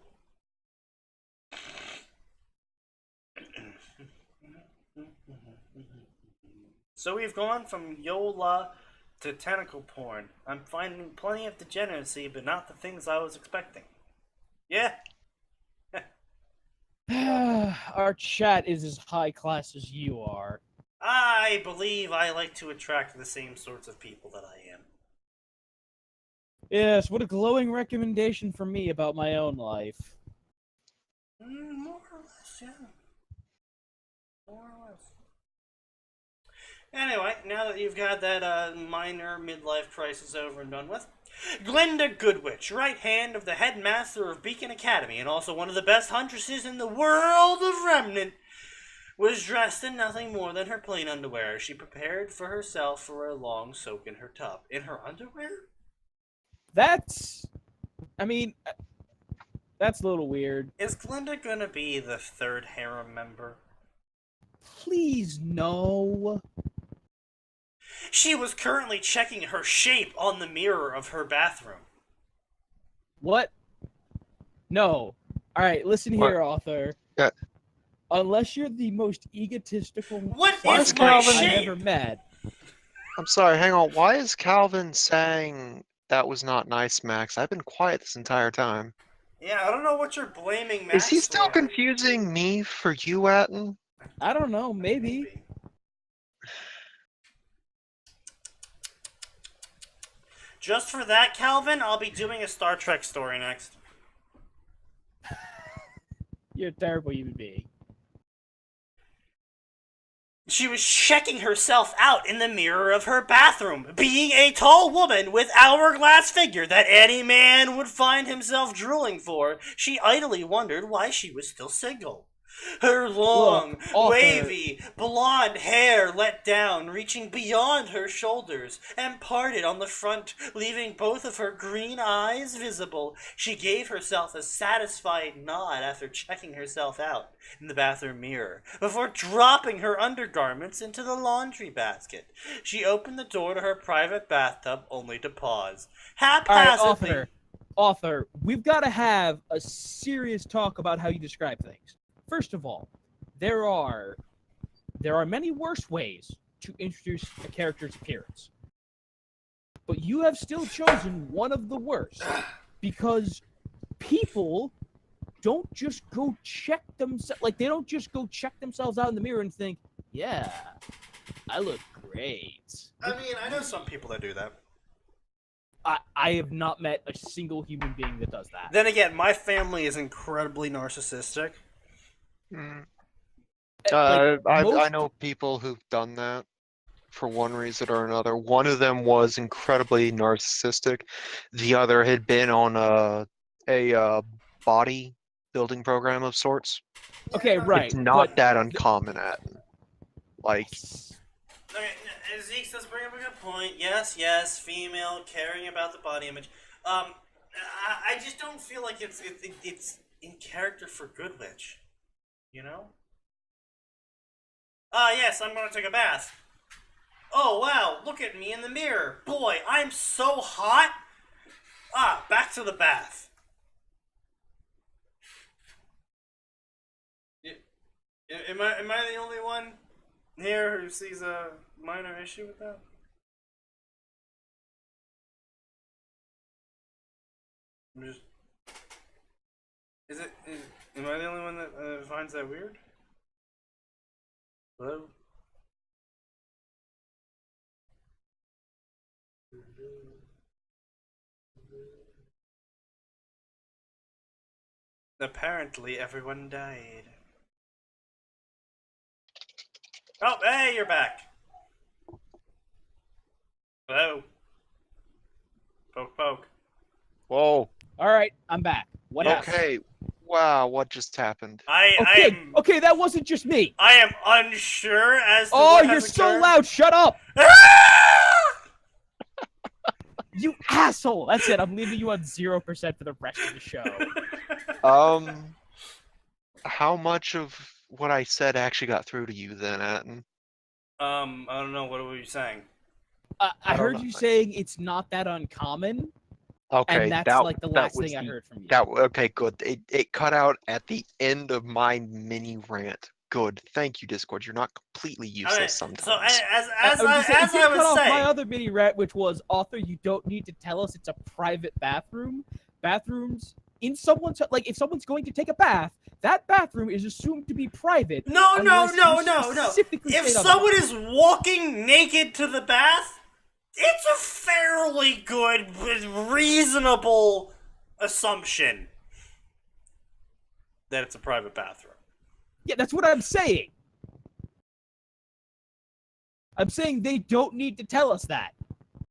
So we've gone from YOLA to tentacle porn. I'm finding plenty of degeneracy, but not the things I was expecting. Yeah. Our chat is as high class as you are. I believe I like to attract the same sorts of people that I am. Yes, what a glowing recommendation from me about my own life. More or less, yeah. More or less. Anyway, now that you've got that minor midlife crisis over and done with, Glinda Goodwitch, right hand of the headmaster of Beacon Academy and also one of the best huntresses in the world of Remnant, was dressed in nothing more than her plain underwear. She prepared for herself for a long soak in her tub. In her underwear? That's... I mean... That's a little weird. Is Glinda gonna be the third harem member? Please, no. She was currently checking her shape on the mirror of her bathroom. What? No. Alright, listen here, author. Yeah. Unless you're the most egotistical What is fuck my I've shape? ever met. I'm sorry, hang on. Why is Calvin saying that was not nice, Max? I've been quiet this entire time. Yeah, I don't know what you're blaming Max Is he still for. confusing me for you, Atin? I don't know, maybe. Just for that, Calvin, I'll be doing a Star Trek story next. You're a terrible human being. She was checking herself out in the mirror of her bathroom, being a tall woman with hourglass figure that any man would find himself drooling for. She idly wondered why she was still single. Her long, Look, author. wavy, blonde hair let down, reaching beyond her shoulders, and parted on the front, leaving both of her green eyes visible. She gave herself a satisfied nod after checking herself out in the bathroom mirror, before dropping her undergarments into the laundry basket. She opened the door to her private bathtub, only to pause. Haphazardly... Alright, author, we've got to have a serious talk about how you describe things. First of all, there are many worse ways to introduce a character's appearance. But you have still chosen one of the worst, because people don't just go check themselves, like, they don't just go check themselves out in the mirror and think, yeah, I look great. I mean, I know some people that do that. I have not met a single human being that does that. Then again, my family is incredibly narcissistic. I know people who've done that for one reason or another. One of them was incredibly narcissistic. The other had been on a body building program of sorts. Okay, right. It's not that uncommon, Atin. Like, Okay, Zeke does bring up a good point. Yes, female, caring about the body image. I just don't feel like it's in character for Goodwitch. You know? Yes, I'm gonna take a bath. Oh, wow, look at me in the mirror. Boy, I'm so hot. Back to the bath. Am I the only one here who sees a minor issue with that? Am I the only one that finds that weird? Hello? Apparently everyone died. Oh, hey, you're back. Hello? Poke. whoa. Alright, I'm back. What happened? Okay. Wow, what just happened? Okay, that wasn't just me. I am unsure as to Oh, what you're has so occurred. loud. Shut up. You asshole. That's it. I'm leaving you on 0% for the rest of the show. How much of what I said actually got through to you then, Atin? I don't know. What were you saying? I heard you saying it's not that uncommon. Okay, And that's like the last thing I heard from you. Okay, good. It cut out at the end of my mini rant. Good. Thank you, Discord. You're not completely useless sometimes. So as If you I cut was off my saying, other mini rant, which was, author, you don't need to tell us it's a private bathroom. Bathrooms in someone's, like, if someone's going to take a bath, that bathroom is assumed to be private. no. Specifically If state someone otherwise. is walking naked to the bath, it's a fairly good, reasonable assumption that it's a private bathroom. Yeah, that's what I'm saying. I'm saying they don't need to tell us that.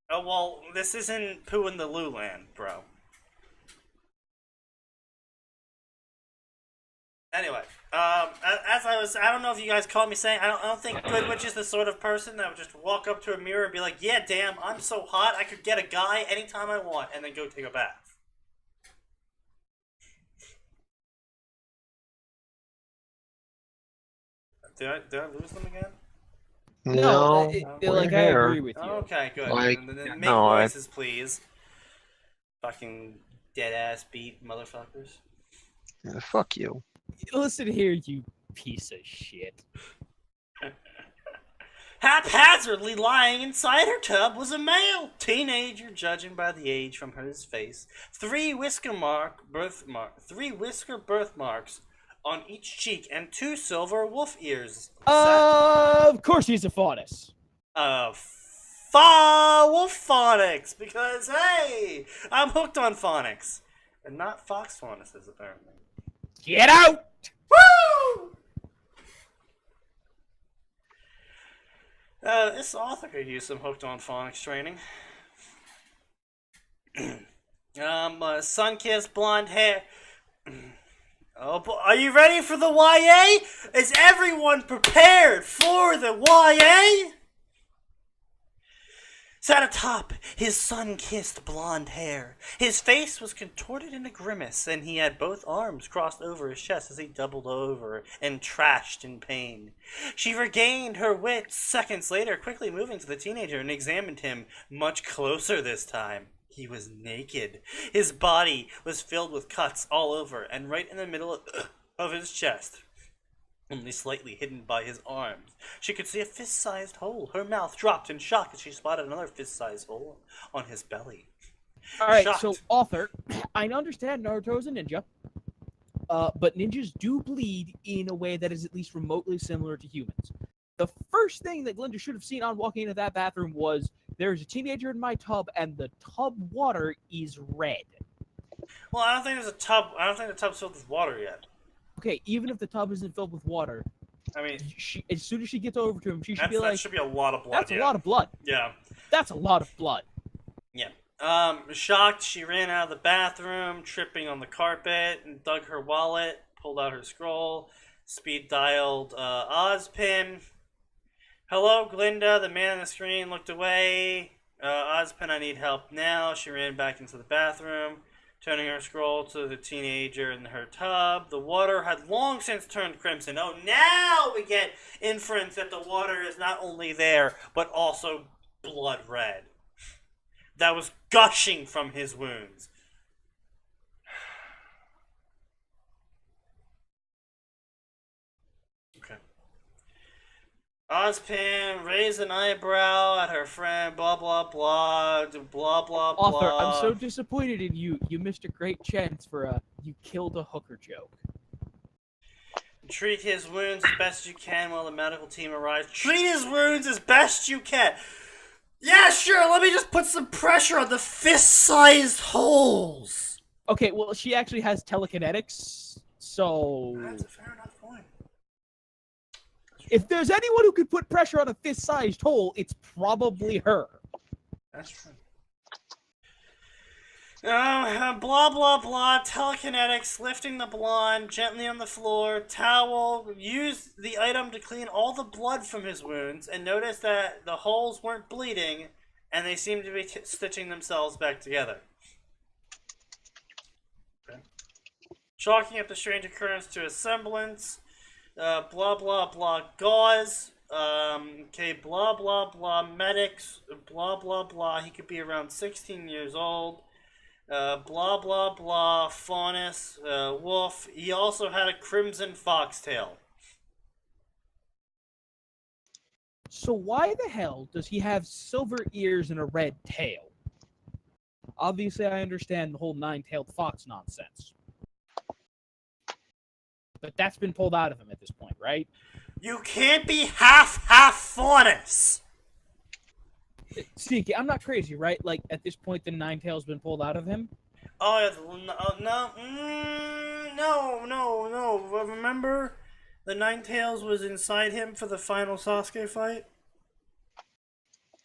Oh, well, this isn't Pooh in the Loo land, bro. Anyway, I don't know if you guys caught me saying, I don't think Goodwitch is the sort of person that would just walk up to a mirror and be like, yeah, damn, I'm so hot, I could get a guy anytime I want, and then go take a bath. Did I lose them again? No, like I here. agree with you. Okay, good. Like, And then make no, noises, please. Fucking dead-ass beat motherfuckers. Fuck you. Listen here, you piece of shit. Haphazardly lying inside her tub was a male teenager, judging by the age from his face. Three whisker birthmarks on each cheek and 2 silver wolf ears. Of course he's a faunus. Wolf phonics, because hey, I'm hooked on phonics, and not fox phonics apparently. Get out! Woo! This author could use some hooked on phonics training. Sun-kissed blonde hair. Oh, are you ready for the YA? Is everyone prepared for the YA? Sat atop his sun-kissed blonde hair. His face was contorted in a grimace, and he had both arms crossed over his chest as he doubled over and trashed in pain. She regained her wits seconds later, quickly moving to the teenager and examined him much closer this time. He was naked. His body was filled with cuts all over and right in the middle of his chest, only slightly hidden by his arms. She could see a fist-sized hole. Her mouth dropped in shock as she spotted another fist-sized hole on his belly. Alright, Shocked. so author, I understand Naruto is a ninja, but ninjas do bleed in a way that is at least remotely similar to humans. The first thing that Glinda should have seen on walking into that bathroom was, there's a teenager in my tub, and the tub water is red. Well, I don't think the tub's filled with water yet. Okay, even if the tub isn't filled with water, I mean, as soon as she gets over to him, she should be like, that should be a lot of blood. that's a lot of blood. Yeah. That's a lot of blood. Yeah. Shocked, she ran out of the bathroom, tripping on the carpet, and dug her wallet, pulled out her scroll, speed dialed Ozpin. Hello, Glinda. The man on the screen looked away. Ozpin, I need help now. She ran back into the bathroom, turning her scroll to the teenager in her tub. The water had long since turned crimson. Oh, now we get inference that the water is not only there, but also blood red. That was gushing from his wounds. Okay. Ozpin raised an eyebrow at her friend, blah, blah, blah, blah, blah, blah. Author, I'm so disappointed in you. You missed a great chance for a you killed a hooker joke. Treat his wounds as best you can while the medical team arrives. Treat his wounds as best you can. Yeah, sure, let me just put some pressure on the fist-sized holes. Okay, well, she actually has telekinetics, so... That's a fair enough point. If there's anyone who could put pressure on a fist-sized hole, it's probably her. That's true. Blah, blah, blah, telekinetics, lifting the blonde gently on the floor, towel, used the item to clean all the blood from his wounds, and noticed that the holes weren't bleeding, and they seemed to be stitching themselves back together. Okay. Chalking up the strange occurrence to a semblance, blah, blah, blah, gauze, okay, blah, blah, blah, medics, blah, blah, blah, he could be around 16 years old. Blah, blah, blah, faunus, wolf. He also had a crimson foxtail. So why the hell does he have silver ears and a red tail? Obviously, I understand the whole nine-tailed fox nonsense. But that's been pulled out of him at this point, right? You can't be half faunus! Sneaky, I'm not crazy, right? Like, at this point, the nine-tail's been pulled out of him? Oh, yeah, no. Remember, the Ninetales was inside him for the final Sasuke fight?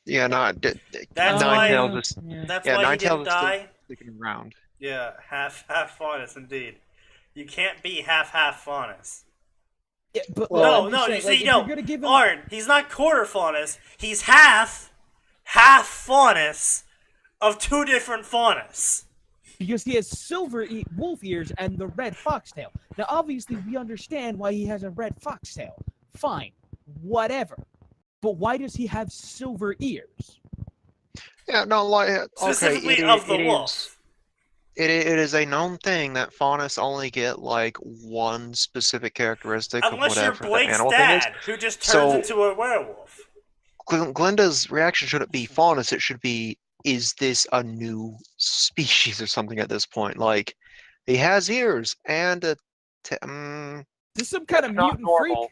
Yeah, not That's Ninetales why. is That's yeah, why he didn't Ninetales is still die. sticking around. Yeah, half faunus indeed. You can't be half faunus. Yeah, but like, Well, I'm No, just no, you saying, like, see, if you're no, gonna give him, Arn, he's not quarter faunus. He's half faunus of two different faunus. because he has silver wolf ears and the red foxtail. Now, obviously, we understand why he has a red foxtail. Fine, whatever. But why does he have silver ears? yeah, no, like okay, Specifically of the it is. wolf. It is a known thing that faunus only get like one specific characteristic of Unless you're whatever the Blake's animal thing is. dad, who just turns So into a werewolf. Glinda's reaction shouldn't be faunus. It should be, is this a new species or something at this point? Like, he has ears and a. Is this some kind of Not mutant normal.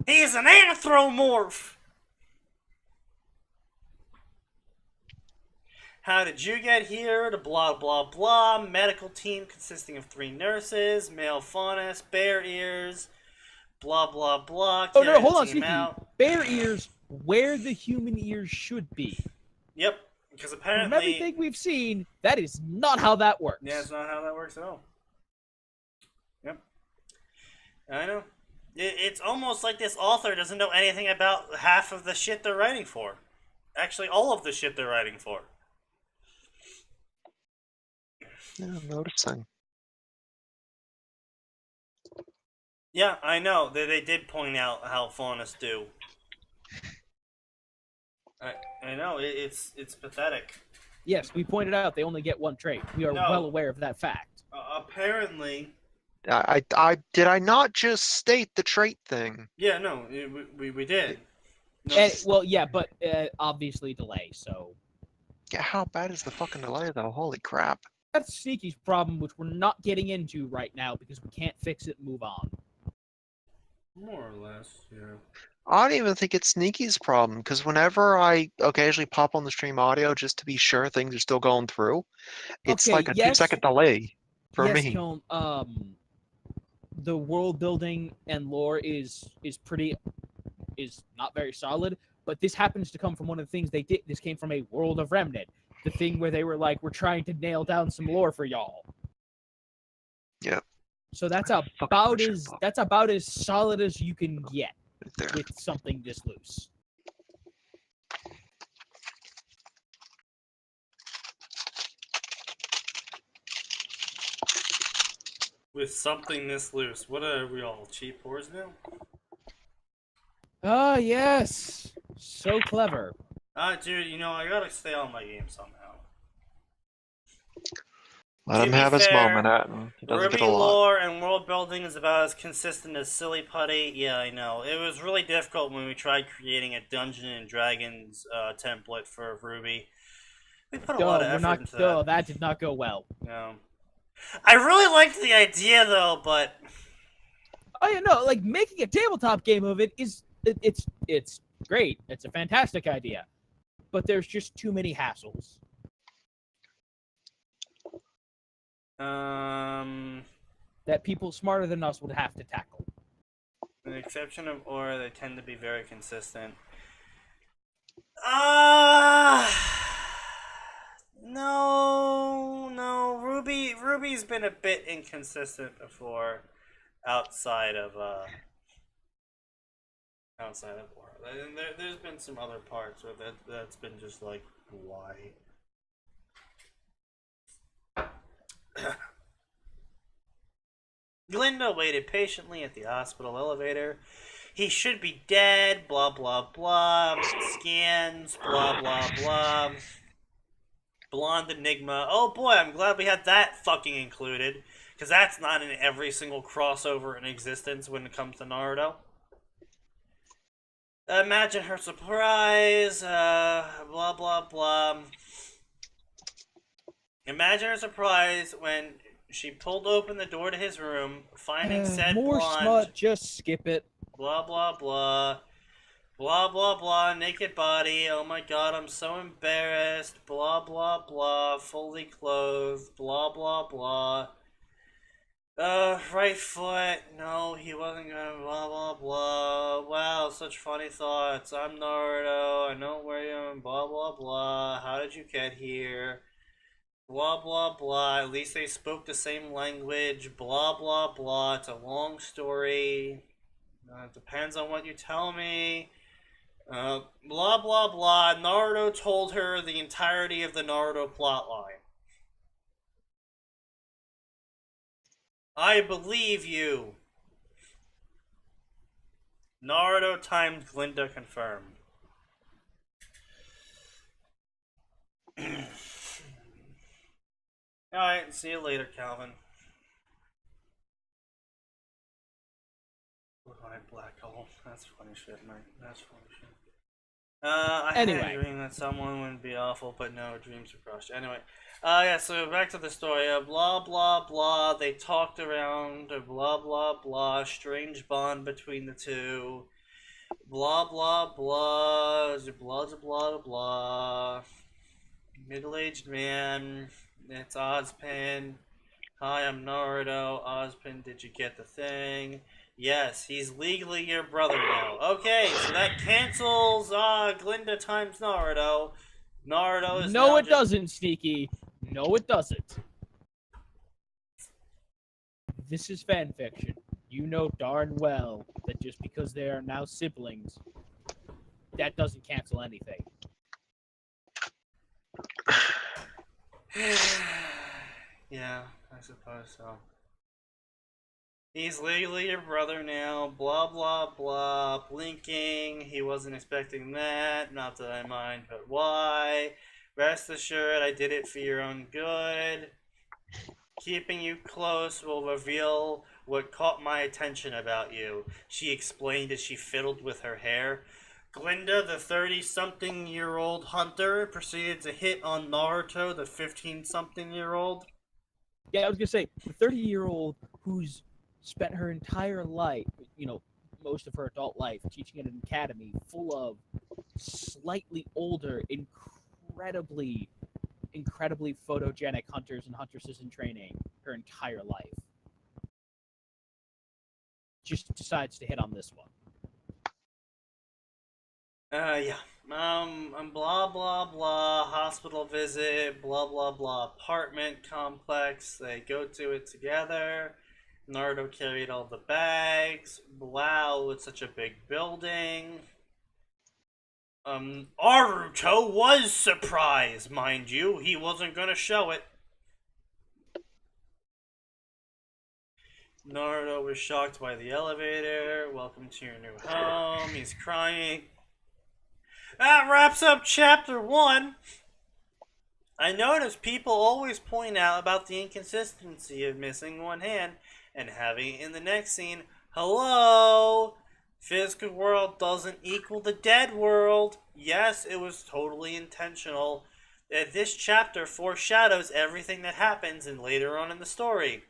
freak? He's an anthropomorph. How did you get here? The blah blah blah. Medical team consisting of 3 nurses, male faunus, bear ears, blah blah blah. Oh no, hold on, Team Sneaky. out. Bear ears where the human ears should be. Yep, because From apparently, everything we've seen, that is not how that works. yeah, it's not how that works at all. Yep, I know. It's almost like this author doesn't know anything about half of the shit they're writing for. Actually, all of the shit they're writing for. Yeah, I'm noticing. Yeah, I know. They did point out how faunus do. I know. It's pathetic. Yes, we pointed out they only get one trait. We are No. well aware of that fact. Apparently. I did I not just state the trait thing? Yeah, no, we did. No, And, well, yeah, but obviously delay, so... Yeah, how bad is the fucking delay though? Holy crap. That's Sneaky's problem, which we're not getting into right now because we can't fix it and move on. more or less, yeah. I don't even think it's Sneaky's problem, because whenever I occasionally pop on the stream audio just to be sure things are still going through, it's Okay, like a yes. 2-second delay for Yes, me. Kiln, the world building and lore is not very solid, but this happens to come from one of the things they did. This came from a World of Remnant, the thing where they were like, we're trying to nail down some lore for y'all. Yeah. So that's Fucking about bullshit, as Bob. solid as you can get Right there. with something this loose. With something this loose, what are we all, cheap whores now? Ah, yes. So clever. Dude, you know, I gotta stay on my game somehow. Let To him be have his fair, moment, Atin. He doesn't Ruby get a lot. lore and world building is about as consistent as silly putty. Yeah, I know. It was really difficult when we tried creating a Dungeon and Dragons template for Ruby. We put a lot of effort into that. That did not go well. No. I really liked the idea though, but Oh yeah, no, like making a tabletop game of it is it's great. It's a fantastic idea. But there's just too many hassles. That people smarter than us would have to tackle. with the exception of Aura, they tend to be very consistent. No, Ruby's been a bit inconsistent before, outside of Aura. There's been some other parts where that's been just like, why? Glinda waited patiently at the hospital elevator. He should be dead, blah blah blah. Scans, blah blah blah. Blonde Enigma. Oh boy, I'm glad we had that fucking included. Because that's not in every single crossover in existence when it comes to Naruto. Imagine her surprise, blah blah blah. Imagine her surprise when she pulled open the door to his room, finding said More blonde. smut, just skip it. Blah blah blah. Blah blah blah, naked body, oh my god, I'm so embarrassed. Blah blah blah, fully clothed, blah blah blah. Right foot. No, he wasn't gonna blah blah blah. Wow, such funny thoughts. I'm Naruto. I know where you am. Blah blah blah. How did you get here? Blah blah blah. At least they spoke the same language. Blah blah blah. It's a long story. It depends on what you tell me. Blah blah blah. Naruto told her the entirety of the Naruto plotline. I believe you. Naruto times Glinda confirmed. Alright, see you later, Calvin. My black hole. That's funny shit, Mike. That's funny shit. I had a dream that someone would be awful, but no, dreams are crushed. Anyway, yeah, so back to the story. Blah, blah, blah. They talked around. Blah, blah, blah. Strange bond between the two. Blah, blah, blah. Blah, blah, blah, blah. Middle-aged man. It's Ozpin. Hi, I'm Naruto. Ozpin, did you get the thing? Yes, he's legally your brother now. Okay, so that cancels Glinda times Naruto. Naruto is No, now it doesn't, Sneaky. No, it doesn't. This is fanfiction. You know darn well that just because they are now siblings, that doesn't cancel anything. Yeah, I suppose so. He's legally your brother now, blah blah blah, blinking, he wasn't expecting that, not that I mind, but why? Rest assured, I did it for your own good. Keeping you close will reveal what caught my attention about you, she explained as she fiddled with her hair. Glinda, the 30-something-year-old hunter, proceeded to hit on Naruto, the 15-something-year-old. Yeah, I was gonna say, the 30-year-old who's spent her entire life, you know, most of her adult life, teaching at an academy full of slightly older, incredibly photogenic hunters and huntresses in training her entire life. Just decides to hit on this one. Yeah. Blah, blah, blah, hospital visit, blah, blah, blah, apartment complex, they go to it together. Naruto carried all the bags. Wow, it's such a big building. Naruto was surprised, mind you. He wasn't gonna show it. Naruto was shocked by the elevator. Welcome to your new home. He's crying. That wraps up chapter 1. I notice people always point out about the inconsistency of missing one hand and having it in the next scene. Hello? Physical world doesn't equal the dead world. Yes, it was totally intentional. This chapter foreshadows everything that happens and later on in the story.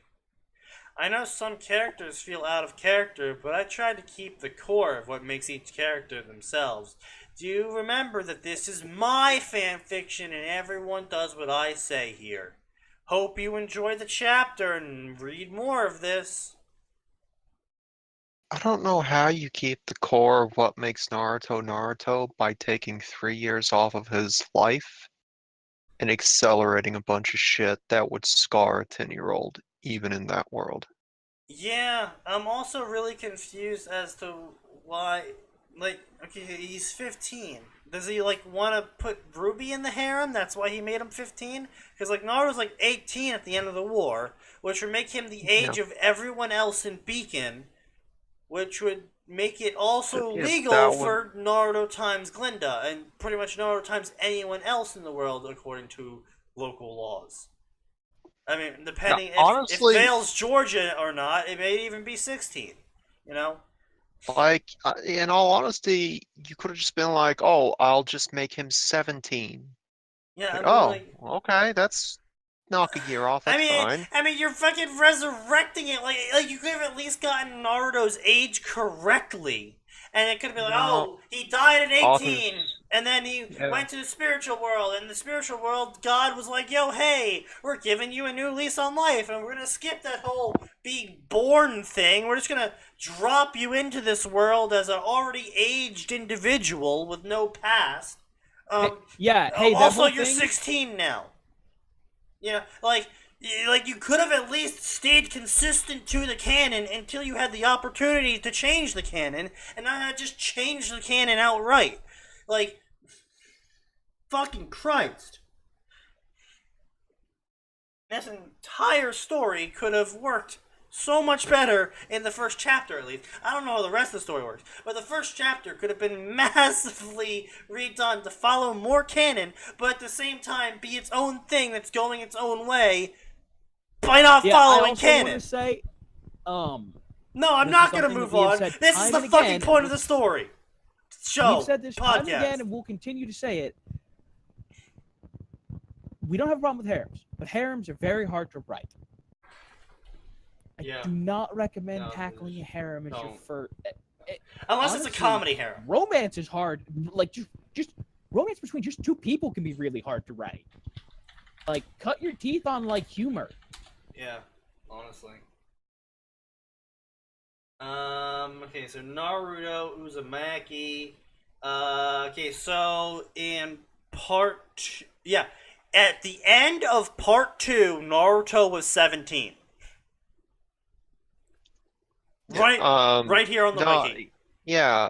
I know some characters feel out of character, but I tried to keep the core of what makes each character themselves. Do you remember that this is my fanfiction and everyone does what I say here? Hope you enjoy the chapter and read more of this. I don't know how you keep the core of what makes Naruto Naruto by taking 3 years off of his life and accelerating a bunch of shit that would scar a 10-year-old, even in that world. Yeah, I'm also really confused as to why, like, okay, he's 15. Does he, like, want to put Ruby in the harem? That's why he made him 15? Because, like, Naruto's, like, 18 at the end of the war, which would make him the age of everyone else in Beacon, which would make it also legal for Naruto times Glinda, and pretty much Naruto times anyone else in the world according to local laws. I mean, depending if Vale's Georgia or not, it may even be 16, you know? Like, in all honesty, you could have just been like, oh, I'll just make him 17. Yeah, like, okay, that's knock a year off, that's fine. I mean, you're fucking resurrecting it, like you could have at least gotten Naruto's age correctly. And it could have been like, oh, he died at 18, And then he Yeah. went to the spiritual world, and in the spiritual world, God was like, yo, hey, we're giving you a new lease on life, and we're going to skip that whole being born thing. We're just going to drop you into this world as an already aged individual with no past. Hey, that Also, whole you're thing, 16 now. You know, like you could have at least stayed consistent to the canon until you had the opportunity to change the canon, and not just change the canon outright. Like, fucking Christ. This entire story could have worked so much better in the first chapter, at least. I don't know how the rest of the story works, but the first chapter could have been massively redone to follow more canon, but at the same time be its own thing that's going its own way by not following I also canon. want to say, No, I'm this not is going to something move that we have on. said This is time the and fucking again. point of the story. Show. We've said this time and podcast. again, and we'll continue to say it. We don't have a problem with harems, but harems are very hard to write. I do not recommend tackling a harem as your first. Unless honestly, it's a comedy harem. Romance is hard. Like just romance between just two people can be really hard to write. Like, cut your teeth on like humor. Yeah, honestly. Okay, so Naruto Uzumaki. Okay, so in at the end of part 2, Naruto was 17. Right here on the wiki. Yeah,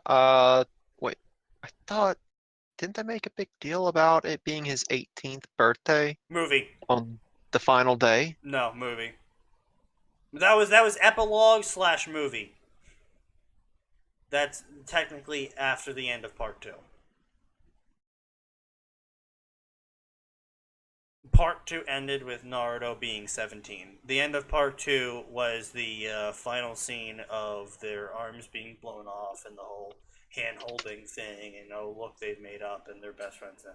wait, I thought, didn't they make a big deal about it being his 18th birthday Movie. on the final day? No, movie. That was epilogue / movie. That's technically after the end of part 2. Part 2 ended with Naruto being 17. The end of part 2 was the final scene of their arms being blown off and the whole hand-holding thing, and oh look, they've made up and they're best friends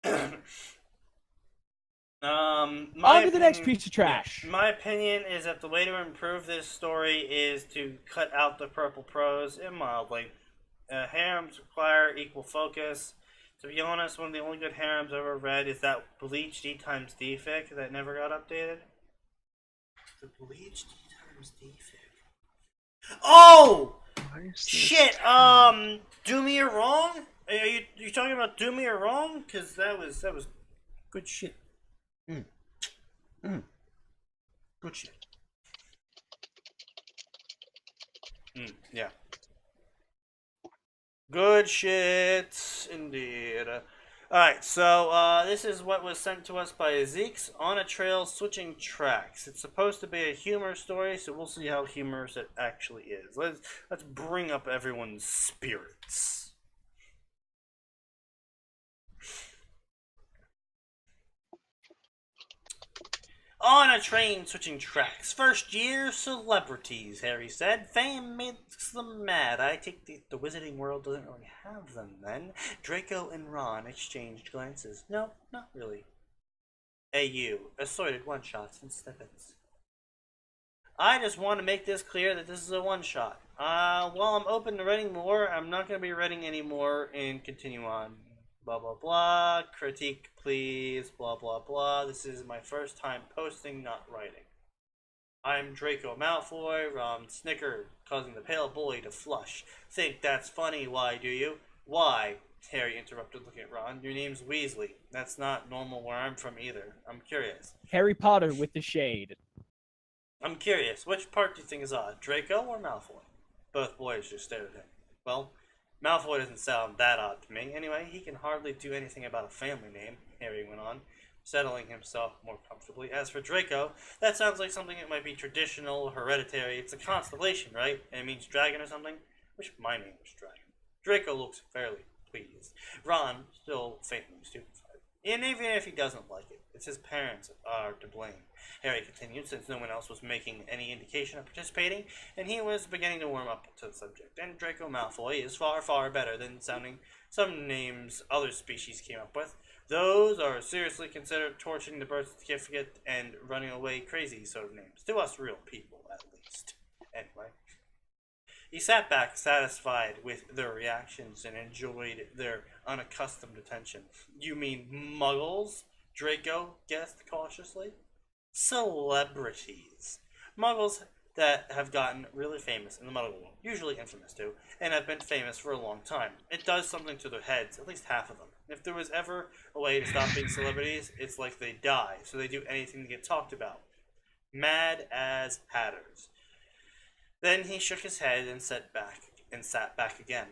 now. On to the next piece of trash. My opinion is that the way to improve this story is to cut out the purple prose mildly. Harems require equal focus. To be honest, one of the only good harems I've ever read is that Bleach D times D fic that never got updated. The Bleach D times D fic. Oh! Shit, Do Me or Wrong? Are you talking about Do Me or Wrong? Because that was good shit. Good shit. Yeah. Good shit, indeed. Alright, so this is what was sent to us by Zeke's On a Trail Switching Tracks. It's supposed to be a humor story, so we'll see how humorous it actually is. Let's bring up everyone's spirits. On a train switching tracks. First year celebrities, Harry said. Fame makes them mad. I take the Wizarding World doesn't really have them then. Draco and Ron exchanged glances. No, not really. AU. Assorted one-shots and snippets. I just want to make this clear that this is a one-shot. While I'm open to writing more, I'm not going to be writing any more and continue on. Blah, blah, blah. Critique, please. Blah, blah, blah. This is my first time posting, not writing. I'm Draco Malfoy. Ron snickered, causing the pale boy to flush. Think that's funny, why do you? Why? Harry interrupted, looking at Ron. Your name's Weasley. That's not normal where I'm from either. I'm curious. Harry Potter with the shade. I'm curious. Which part do you think is odd? Draco or Malfoy? Both boys just stared at him. Well, Malfoy doesn't sound that odd to me. Anyway, he can hardly do anything about a family name, Harry went on, settling himself more comfortably. As for Draco, that sounds like something that might be traditional, hereditary. It's a constellation, right? And it means dragon or something? Wish my name was Dragon. Draco looks fairly pleased. Ron, still faintly stupefied. And even if he doesn't like it, it's his parents are to blame. Harry continued, since no one else was making any indication of participating, and he was beginning to warm up to the subject. And Draco Malfoy is far, far better than sounding some names other species came up with. Those are seriously considered torching the birth certificate and running away crazy sort of names. To us real people, at least. Anyway. He sat back, satisfied with their reactions, and enjoyed their unaccustomed attention. You mean muggles? Draco guessed cautiously. Celebrities. Muggles that have gotten really famous in the muggle world, usually infamous too, and have been famous for a long time. It does something to their heads, at least half of them. If there was ever a way to stop being celebrities, it's like they die, so they do anything to get talked about. Mad as hatters. Then he shook his head and sat back again.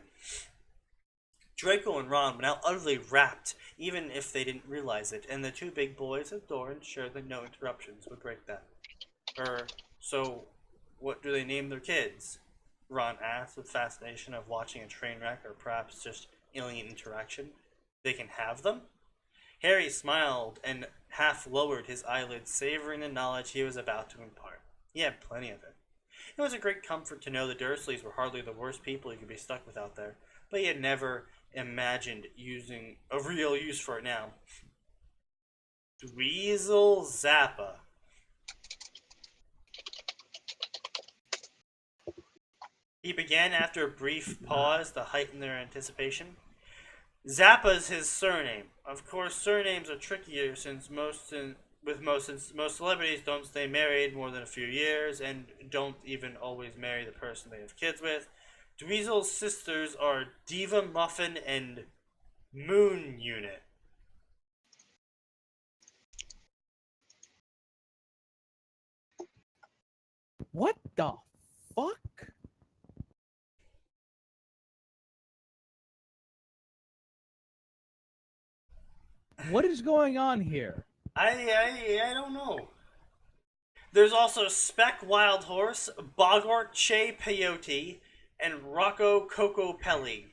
Draco and Ron were now utterly rapt, even if they didn't realize it, and the two big boys at the door ensured that no interruptions would break them. So what do they name their kids? Ron asked with fascination of watching a train wreck or perhaps just alien interaction. They can have them? Harry smiled and half lowered his eyelids, savoring the knowledge he was about to impart. He had plenty of it. It was a great comfort to know the Dursleys were hardly the worst people he could be stuck with out there, but he had never imagined using a real use for it now. Dweezil Zappa. He began after a brief pause to heighten their anticipation. Zappa's his surname. Of course, surnames are trickier since most celebrities don't stay married more than a few years and don't even always marry the person they have kids with. Dweezil's sisters are Diva Muffin and Moon Unit. What the fuck? What is going on here? I don't know. There's also Speck Wild Horse, Boggart Che Peyote, and Rocco Coco Pelli.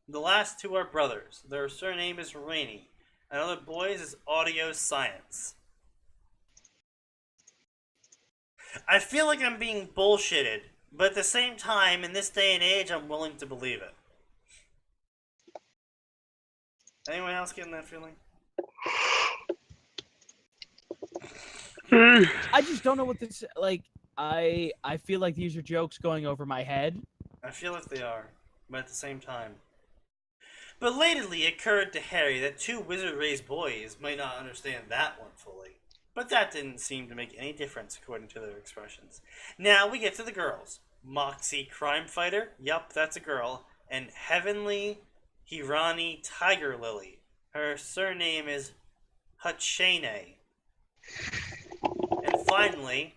The last two are brothers. Their surname is Rainey. Another boy's is Audio Science. I feel like I'm being bullshitted, but at the same time, in this day and age, I'm willing to believe it. Anyone else getting that feeling? I just don't know what this like. I feel like these are jokes going over my head. I feel like they are, but at the same time. Belatedly, it occurred to Harry that two wizard-raised boys might not understand that one fully. But that didn't seem to make any difference according to their expressions. Now we get to the girls. Moxie Crime Fighter, yup, that's a girl, and Heavenly Hirani Tiger Lily. Her surname is Hutchane. And finally,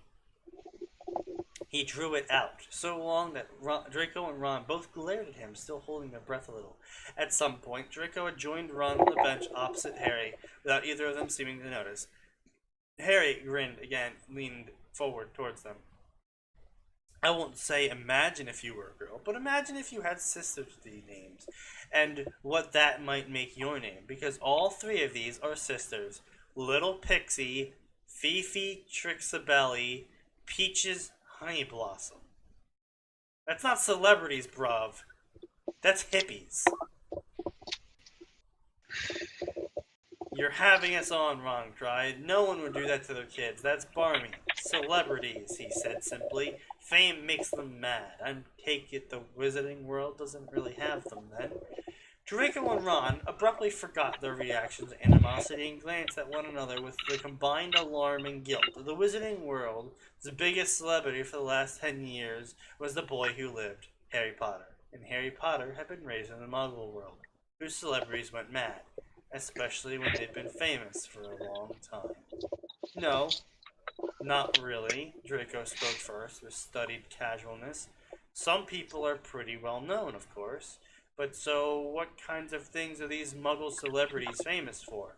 he drew it out, so long that Draco and Ron both glared at him, still holding their breath a little. At some point, Draco had joined Ron on the bench opposite Harry, without either of them seeming to notice. Harry grinned again, leaned forward towards them. I won't say imagine if you were a girl, but imagine if you had sisters with these names, and what that might make your name, because all three of these are sisters. Little Pixie, Fifi Trixabelli, Peaches Honey Blossom. That's not celebrities, bruv. That's hippies. You're having us on, Ron cried. No one would do that to their kids. That's barmy. Celebrities, he said simply. Fame makes them mad. I take it the Wizarding World doesn't really have them then. Draco and Ron abruptly forgot their reactions to animosity and glanced at one another with the combined alarm and guilt. The Wizarding World's biggest celebrity for the last 10 years was the boy who lived, Harry Potter. And Harry Potter had been raised in the Muggle world, whose celebrities went mad, especially when they'd been famous for a long time. No, not really, Draco spoke first with studied casualness. Some people are pretty well known, of course. But so, what kinds of things are these Muggle celebrities famous for?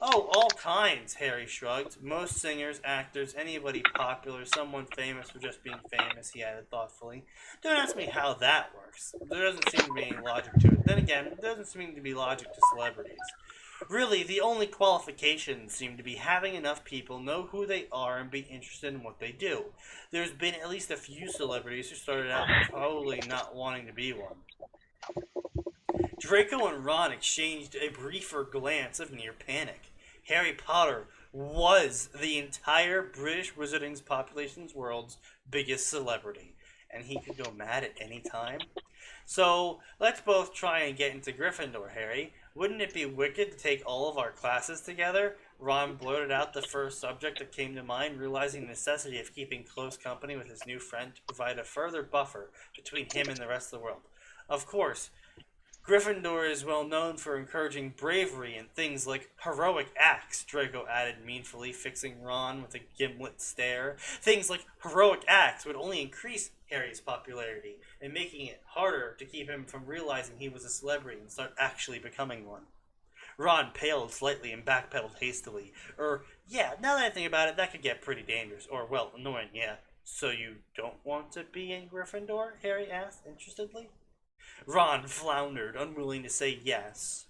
Oh, all kinds, Harry shrugged. Most singers, actors, anybody popular, someone famous for just being famous, he added thoughtfully. Don't ask me how that works. There doesn't seem to be any logic to it. Then again, there doesn't seem to be logic to celebrities. Really, the only qualifications seem to be having enough people know who they are and be interested in what they do. There's been at least a few celebrities who started out totally not wanting to be one. Draco and Ron exchanged a briefer glance of near panic. Harry Potter was the entire British Wizarding population's world's biggest celebrity, and he could go mad at any time. So, let's both try and get into Gryffindor, Harry. Wouldn't it be wicked to take all of our classes together? Ron blurted out the first subject that came to mind, realizing the necessity of keeping close company with his new friend to provide a further buffer between him and the rest of the world. Of course, Gryffindor is well known for encouraging bravery and things like heroic acts, Draco added meaningfully, fixing Ron with a gimlet stare. Things like heroic acts would only increase Harry's popularity, and making it harder to keep him from realizing he was a celebrity and start actually becoming one. Ron paled slightly and backpedaled hastily. Yeah, now that I think about it, that could get pretty dangerous. Or, well, annoying, yeah. So you don't want to be in Gryffindor? Harry asked, interestedly. Ron floundered, unwilling to say yes,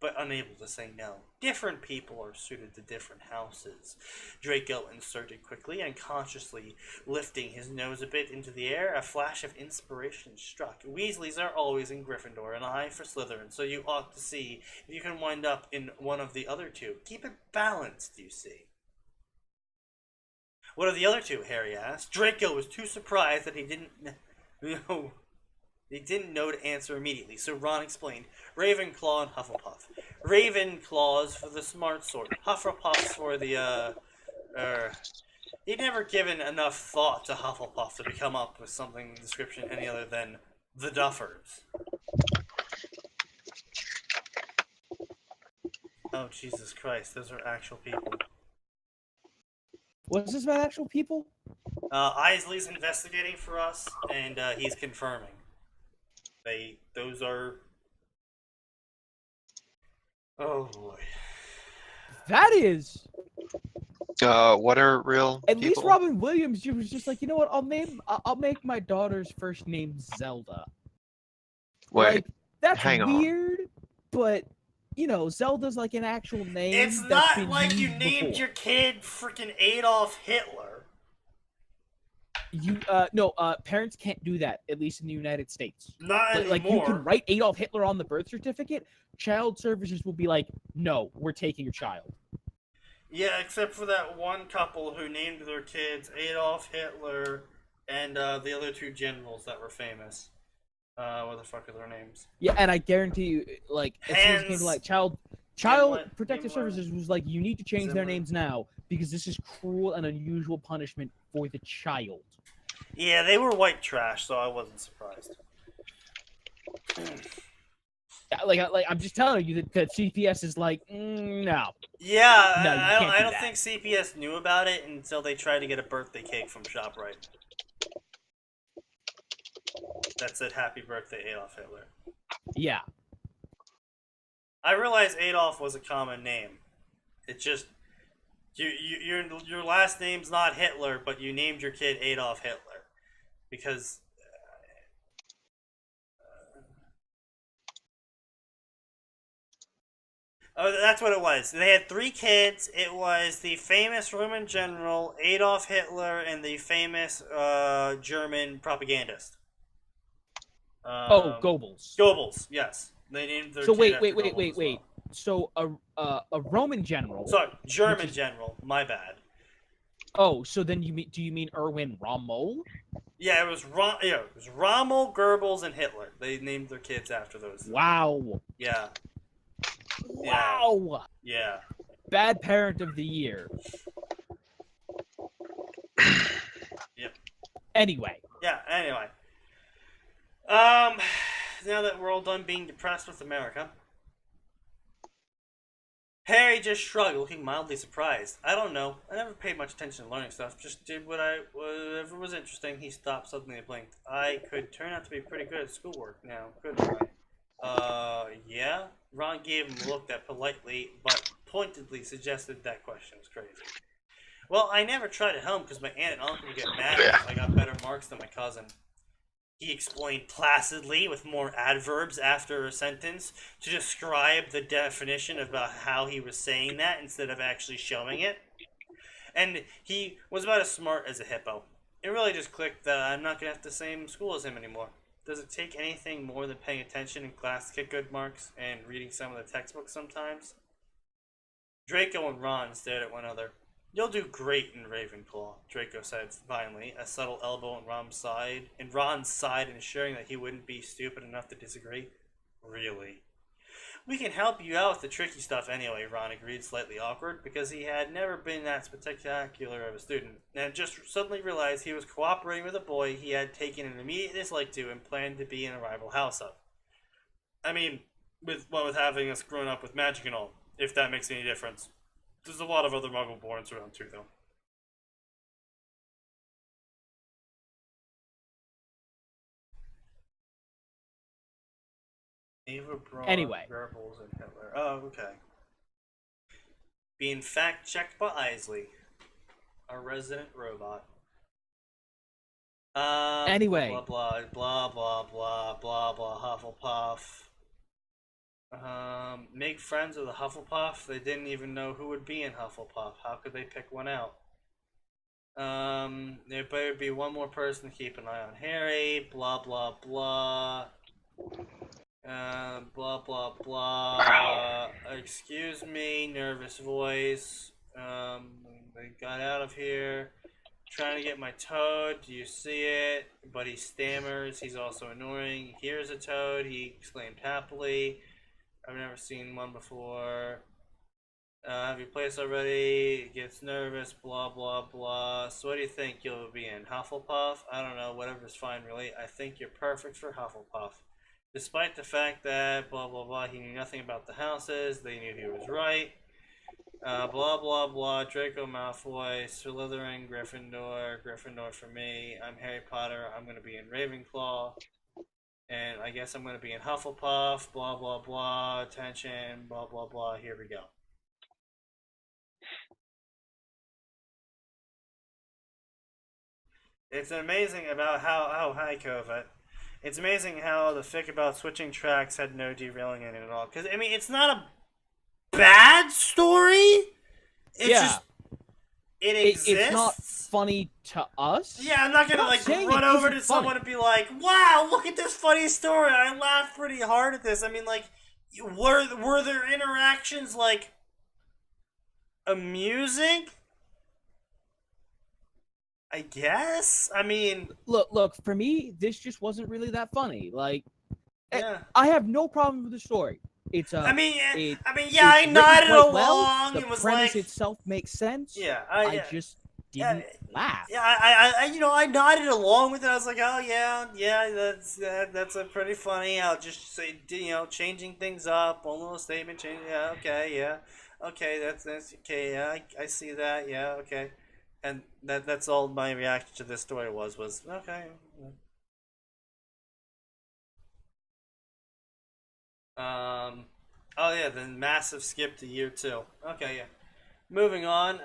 but unable to say no. Different people are suited to different houses. Draco inserted quickly, unconsciously lifting his nose a bit into the air. A flash of inspiration struck. Weasleys are always in Gryffindor, an eye for Slytherin, so you ought to see if you can wind up in one of the other two. Keep it balanced, you see. What are the other two? Harry asked. Draco was too surprised that he didn't know. They didn't know to answer immediately, so Ron explained. Ravenclaw and Hufflepuff. Ravenclaw's for the smart sort. Hufflepuff's for the, He'd never given enough thought to Hufflepuff to come up with something description any other than the Duffers. Oh, Jesus Christ, those are actual people. Was this about actual people? Isley's investigating for us, and he's confirming. Those are... Oh, boy. That is... What are real At people? least Robin Williams was just like, you know what, I'll make my daughter's first name Zelda. Wait, like, that's hang on. weird, but, you know, Zelda's like an actual name. It's that's not been like you used named before. your kid freaking Adolf Hitler. Parents can't do that, at least in the United States. Not anymore. Like, you can write Adolf Hitler on the birth certificate, child services will be like, no, we're taking your child. Yeah, except for that one couple who named their kids Adolf Hitler and the other two generals that were famous. What the fuck are their names? Yeah, and I guarantee you, like, as soon as it came to, like, Child Protective Services was like, you need to change their names now, because this is cruel and unusual punishment for the child. Yeah, they were white trash, so I wasn't surprised. I'm just telling you that CPS is like, no. Yeah, No, I don't think CPS knew about it until they tried to get a birthday cake from ShopRite. That said, "Happy Birthday, Adolf Hitler." Yeah. I realized Adolf was a common name. It's just your last name's not Hitler, but you named your kid Adolf Hitler because. Oh, that's what it was. They had 3 kids. It was the famous Roman general Adolf Hitler and the famous German propagandist. Goebbels. Goebbels, yes. They named their So kid wait. after Goebbels as well. So a Roman general. Sorry, German general. My bad. Oh, so then do you mean Erwin Rommel? Yeah, it was Rommel, Goebbels, and Hitler. They named their kids after those. Wow. Yeah. Wow. Yeah. Bad parent of the year. Yep. Anyway. Yeah, anyway. Now that we're all done being depressed with America, Harry just shrugged, looking mildly surprised. I don't know. I never paid much attention to learning stuff. Just did whatever was interesting. He stopped suddenly and blinked. I could turn out to be pretty good at schoolwork now, couldn't I? Yeah? Ron gave him a look that politely but pointedly suggested that question was crazy. Well, I never tried at home because my aunt and uncle would get mad if I got better marks than my cousin. He explained placidly with more adverbs after a sentence to describe the definition about how he was saying that instead of actually showing it. And he was about as smart as a hippo. It really just clicked that I'm not going to have the same school as him anymore. Does it take anything more than paying attention in class to get good marks and reading some of the textbooks sometimes? Draco and Ron stared at one another. You'll do great in Ravenclaw, Draco said finally, a subtle elbow in Ron's side, ensuring that he wouldn't be stupid enough to disagree. Really? We can help you out with the tricky stuff anyway, Ron agreed, slightly awkward, because he had never been that spectacular of a student, and just suddenly realized he was cooperating with a boy he had taken an immediate dislike to and planned to be in a rival house of. I mean, with having us grown up with magic and all, if that makes any difference. There's a lot of other Muggle-borns around too, though. Ava Braun, Anyway. Rebels, and Hitler. Oh, okay. Being fact-checked by Isley, our resident robot. Anyway. Blah, blah, blah, blah, blah, blah, blah, Hufflepuff. Make friends with a Hufflepuff? They didn't even know who would be in Hufflepuff. How could they pick one out? There better be one more person to keep an eye on Harry. Blah, blah, blah. Blah, blah, blah. Excuse me, nervous voice. They got out of here. Trying to get my toad. Do you see it? But he stammers. He's also annoying. Here's a toad, he exclaimed happily. I've never seen one before. Have you placed already? Gets nervous, blah, blah, blah. So what do you think you'll be in? Hufflepuff? I don't know, whatever's fine, really. I think you're perfect for Hufflepuff. Despite the fact that, blah, blah, blah, he knew nothing about the houses, they knew he was right. Blah, blah, blah, Draco Malfoy, Slytherin, Gryffindor, Gryffindor for me. I'm Harry Potter, I'm going to be in Ravenclaw. And I guess I'm going to be in Hufflepuff, blah, blah, blah, attention, blah, blah, blah, here we go. It's amazing about how hi COVID. It's amazing how the fic about switching tracks had no derailing in it at all. Because, I mean, it's not a bad story. It's just, it exists. It's not funny to us. Yeah, I'm not going to, like, run over to someone and be like, wow, look at this funny story. I laughed pretty hard at this. I mean, like, were there interactions, like, amusing? I guess. I mean, look. For me, this just wasn't really that funny. Like, yeah. I have no problem with the story. It's I nodded along. Well. The it was premise like, itself makes sense. Yeah, I just didn't laugh. Yeah, I nodded along with it. I was like, oh yeah, that's a pretty funny. I'll just say, changing things up, one little statement, change. Yeah, okay, that's okay. Yeah, I see that. Yeah, okay. And that's all my reaction to this story was okay. Oh yeah, the massive skip to year 2. Okay, yeah. Moving on.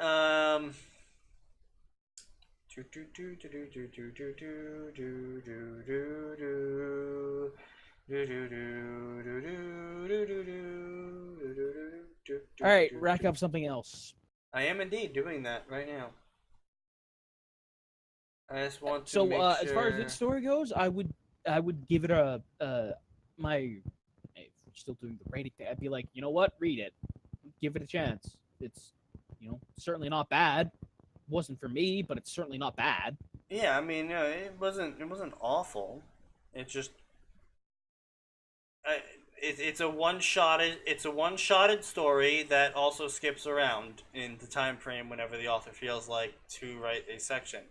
All right, rack up something else. I am indeed doing that right now. I just want to So, make as far as this story goes, I would give it if we're still doing the rating thing, I'd be like, you know what, read it, give it a chance. It's, certainly not bad. Wasn't for me, but it's certainly not bad. Yeah, I mean, it wasn't awful. It just, it's a one-shotted story that also skips around in the time frame whenever the author feels like to write a section.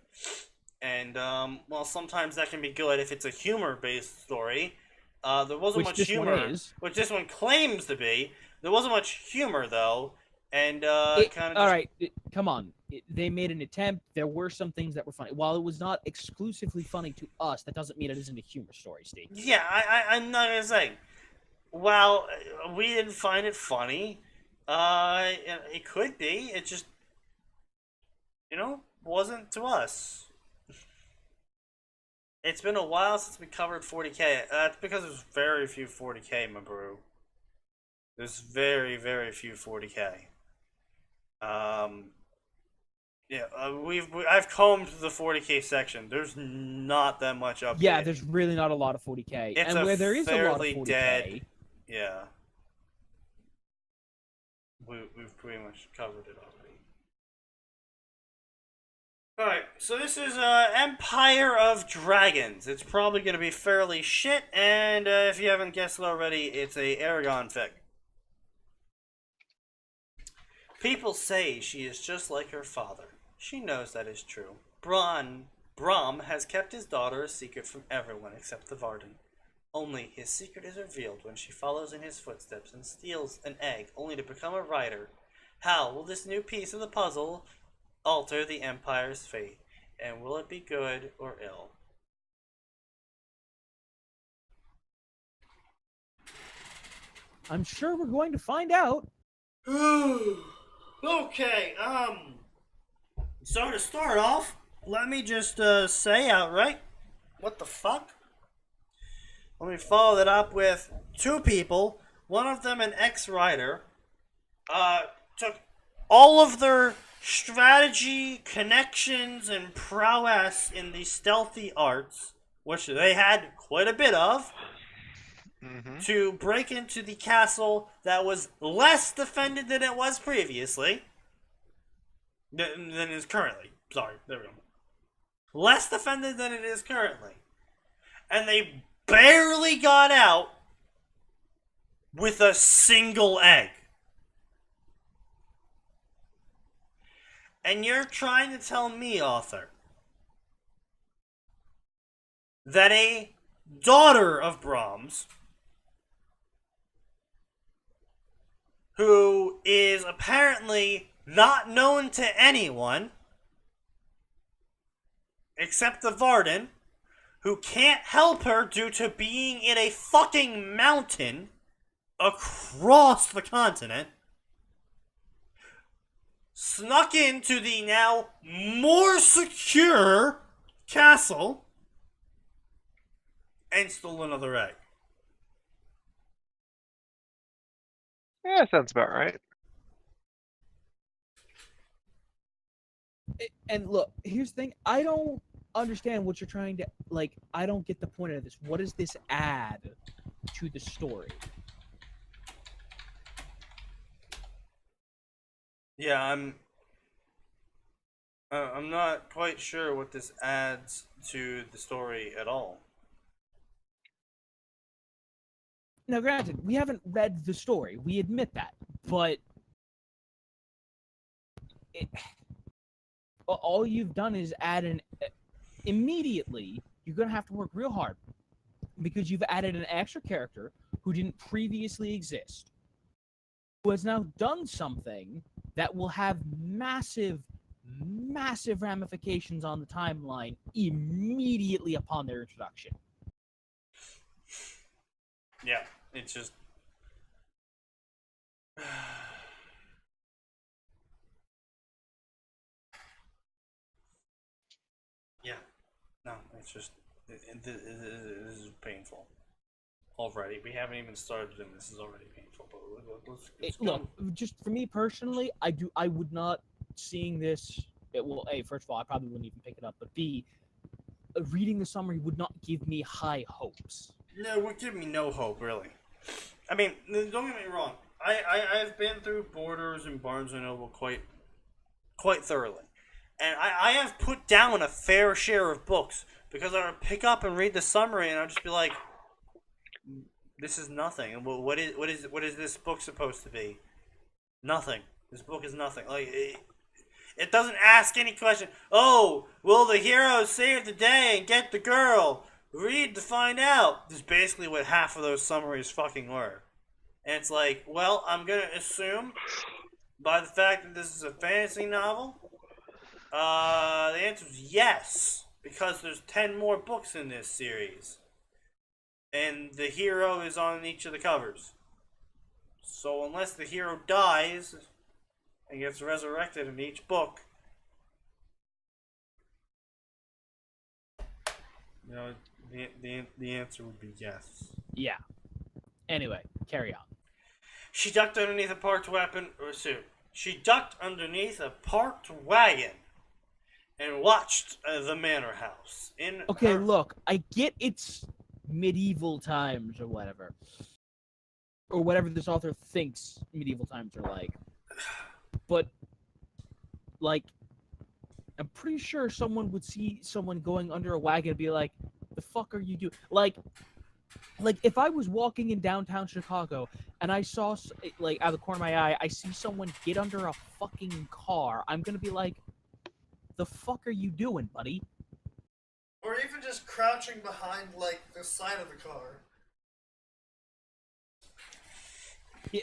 And, well, sometimes that can be good if it's a humor-based story. There wasn't much humor, which this one claims to be. There wasn't much humor, though, and kind of. All right, come on. They made an attempt. There were some things that were funny. While it was not exclusively funny to us, that doesn't mean it isn't a humor story, Steve. Yeah, I'm not gonna say. Well, we didn't find it funny. It could be. It just, wasn't to us. It's been a while since we covered 40K. That's because there's very few 40K, my bro. There's very, very few 40K. Yeah, I've combed the 40K section. There's not that much up. Yeah, there's really not a lot of 40K. It's and where there is a lot of 40K, dead. Yeah. We've pretty much covered it already. Alright, so this is Empire of Dragons. It's probably going to be fairly shit, and if you haven't guessed it already, it's a Aragon fic. People say she is just like her father. She knows that is true. Brom has kept his daughter a secret from everyone except the Varden. Only his secret is revealed when she follows in his footsteps and steals an egg only to become a rider. How will this new piece of the puzzle alter the Empire's fate? And will it be good or ill? I'm sure we're going to find out. Okay, so to start off, let me just say outright, what the fuck? Let me follow that up with two people, one of them an ex-writer, took all of their strategy, connections, and prowess in the stealthy arts, which they had quite a bit of, to break into the castle that was less defended than it was previously. Than it is currently. Sorry, there we go. Less defended than it is currently. And they barely got out with a single egg. And you're trying to tell me, author, that a daughter of Brahms, who is apparently not known to anyone except the Varden, who can't help her due to being in a fucking mountain across the continent, snuck into the now more secure castle and stole another egg. Yeah, sounds about right. And look, here's the thing. I don't understand what you're trying to, like, I don't get the point of this. What does this add to the story? Yeah, I'm not quite sure what this adds to the story at all. Now, granted, we haven't read the story. We admit that. But all you've done is add an... Immediately, you're going to have to work real hard. Because you've added an extra character who didn't previously exist. Who has now done something that will have massive ramifications on the timeline immediately upon their introduction. Yeah, it's just... yeah, no, it's just... This is painful. Already. We haven't even started and this is already painful. But let's look, just for me personally, I would not, seeing this... well, A, first of all, I probably wouldn't even pick it up, but B, reading the summary would not give me high hopes. No, it would give me no hope, really. I mean, don't get me wrong. I've been through Borders and Barnes & Noble quite thoroughly. And I have put down a fair share of books because I would pick up and read the summary and I'd just be like, this is nothing. And what is this book supposed to be? Nothing. This book is nothing. Like, it doesn't ask any question. Oh, will the hero save the day and get the girl? Read to find out. This is basically what half of those summaries fucking were. And it's like, well, I'm going to assume, by the fact that this is a fantasy novel, the answer is yes. Because there's 10 more books in this series. And the hero is on each of the covers. So unless the hero dies and gets resurrected in each book, you know, the answer would be yes. Yeah. Anyway, carry on. She ducked underneath a parked weapon or suit. She ducked underneath a parked wagon and watched the manor house. Okay, look, I get it's medieval times or whatever this author thinks medieval times are like, but like, I'm pretty sure someone would see someone going under a wagon and be like, "The fuck are you doing?" Like if I was walking in downtown Chicago and I saw like out of the corner of my eye, I see someone get under a fucking car, I'm gonna be like, "The fuck are you doing, buddy?" Or even just crouching behind, like, the side of the car.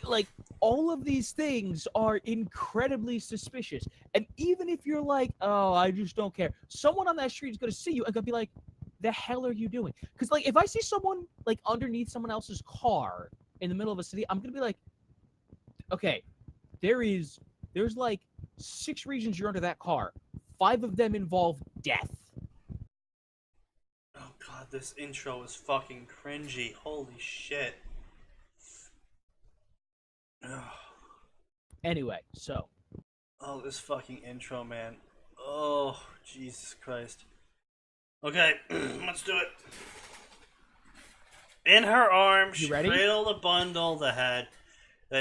Like, all of these things are incredibly suspicious. And even if you're like, "Oh, I just don't care," someone on that street is going to see you and going to be like, "The hell are you doing?" Because, like, if I see someone, like, underneath someone else's car in the middle of a city, I'm going to be like, okay, there's, like, 6 reasons you're under that car. 5 of them involve death. Oh god, this intro is fucking cringy. Holy shit. Ugh. Anyway, so. Oh, this fucking intro, man. Oh, Jesus Christ. Okay, let's do it. In her arms, she cradled a bundle that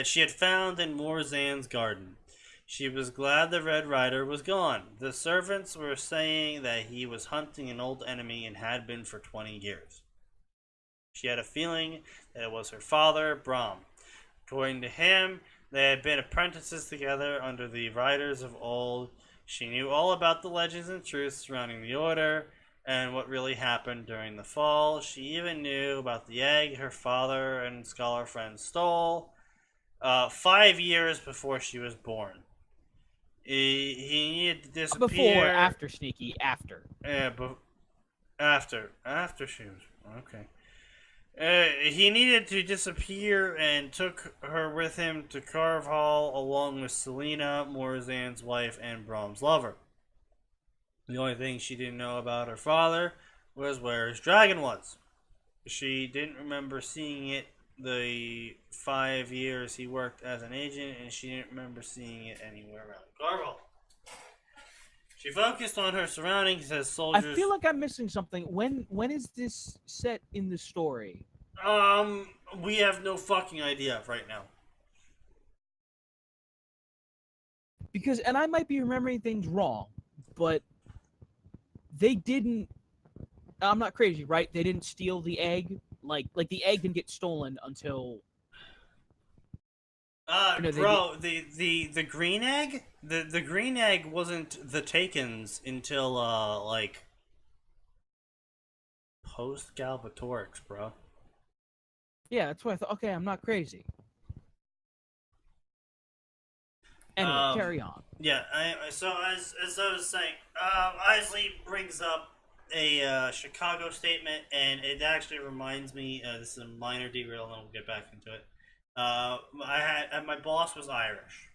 she had found in Morzan's garden. She was glad the Red Rider was gone. The servants were saying that he was hunting an old enemy and had been for 20 years. She had a feeling that it was her father, Brom. According to him, they had been apprentices together under the riders of old. She knew all about the legends and truths surrounding the Order and what really happened during the fall. She even knew about the egg her father and scholar friend stole 5 years before she was born. He needed to disappear. Before, after Sneaky, after. Yeah, but after she was okay. He needed to disappear and took her with him to Carve Hall along with Selena, Morzan's wife, and Brom's lover. The only thing she didn't know about her father was where his dragon was. She didn't remember seeing it the 5 years he worked as an agent, and she didn't remember seeing it anywhere around Carve Hall. She focused on her surroundings as soldiers. I feel like I'm missing something. When is this set in the story? We have no fucking idea right now. Because, and I might be remembering things wrong, but they didn't. I'm not crazy, right? They didn't steal the egg. Like the egg didn't get stolen until. Bro, the green egg, the green egg wasn't the Taken's until like post Galbatorix, bro. Yeah, that's what I thought. Okay, I'm not crazy. Anyway, carry on. Yeah, so as I was saying, Isley brings up a Chicago statement, and it actually reminds me. This is a minor derail, and then we'll get back into it. My boss was Irish.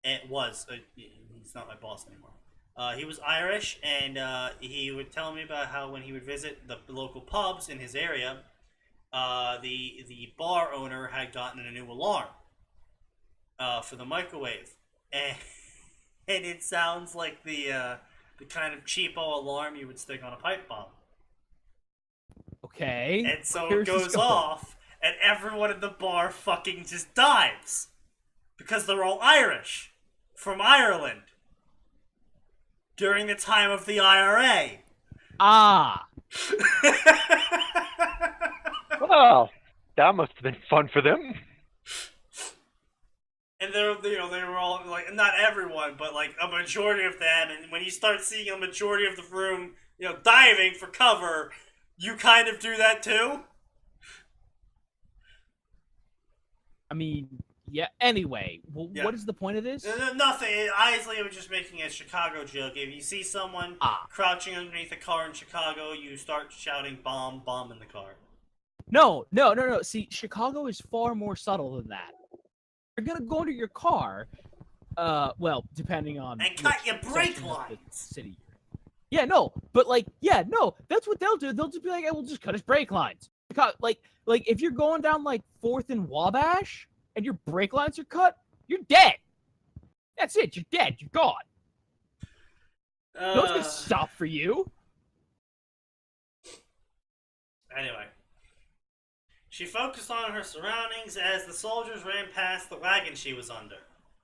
It was. He's not my boss anymore. He was Irish, and he would tell me about how when he would visit the local pubs in his area, the bar owner had gotten a new alarm for the microwave, and it sounds like the kind of cheapo alarm you would stick on a pipe bomb. Okay. And so it goes off, and everyone in the bar fucking just dives. Because they're all Irish. From Ireland. During the time of the IRA. Ah. Well, that must have been fun for them. And they were all, like, not everyone, but, like, a majority of them. And when you start seeing a majority of the room, diving for cover, you kind of do that too? I mean, yeah. Anyway, Yeah. What is the point of this? Nothing. Isley was just making a Chicago joke. If you see someone crouching underneath a car in Chicago, you start shouting bomb, bomb in the car. No. See, Chicago is far more subtle than that. You're gonna go into your car, well, depending on and cut your brake lines. City. Yeah, no, but that's what they'll do. They'll just be like, "Hey, we'll just cut his brake lines." Like if you're going down like 4th and Wabash and your brake lines are cut, you're dead. That's it. You're dead. You're gone. No one's gonna stop for you. Anyway. She focused on her surroundings as the soldiers ran past the wagon she was under.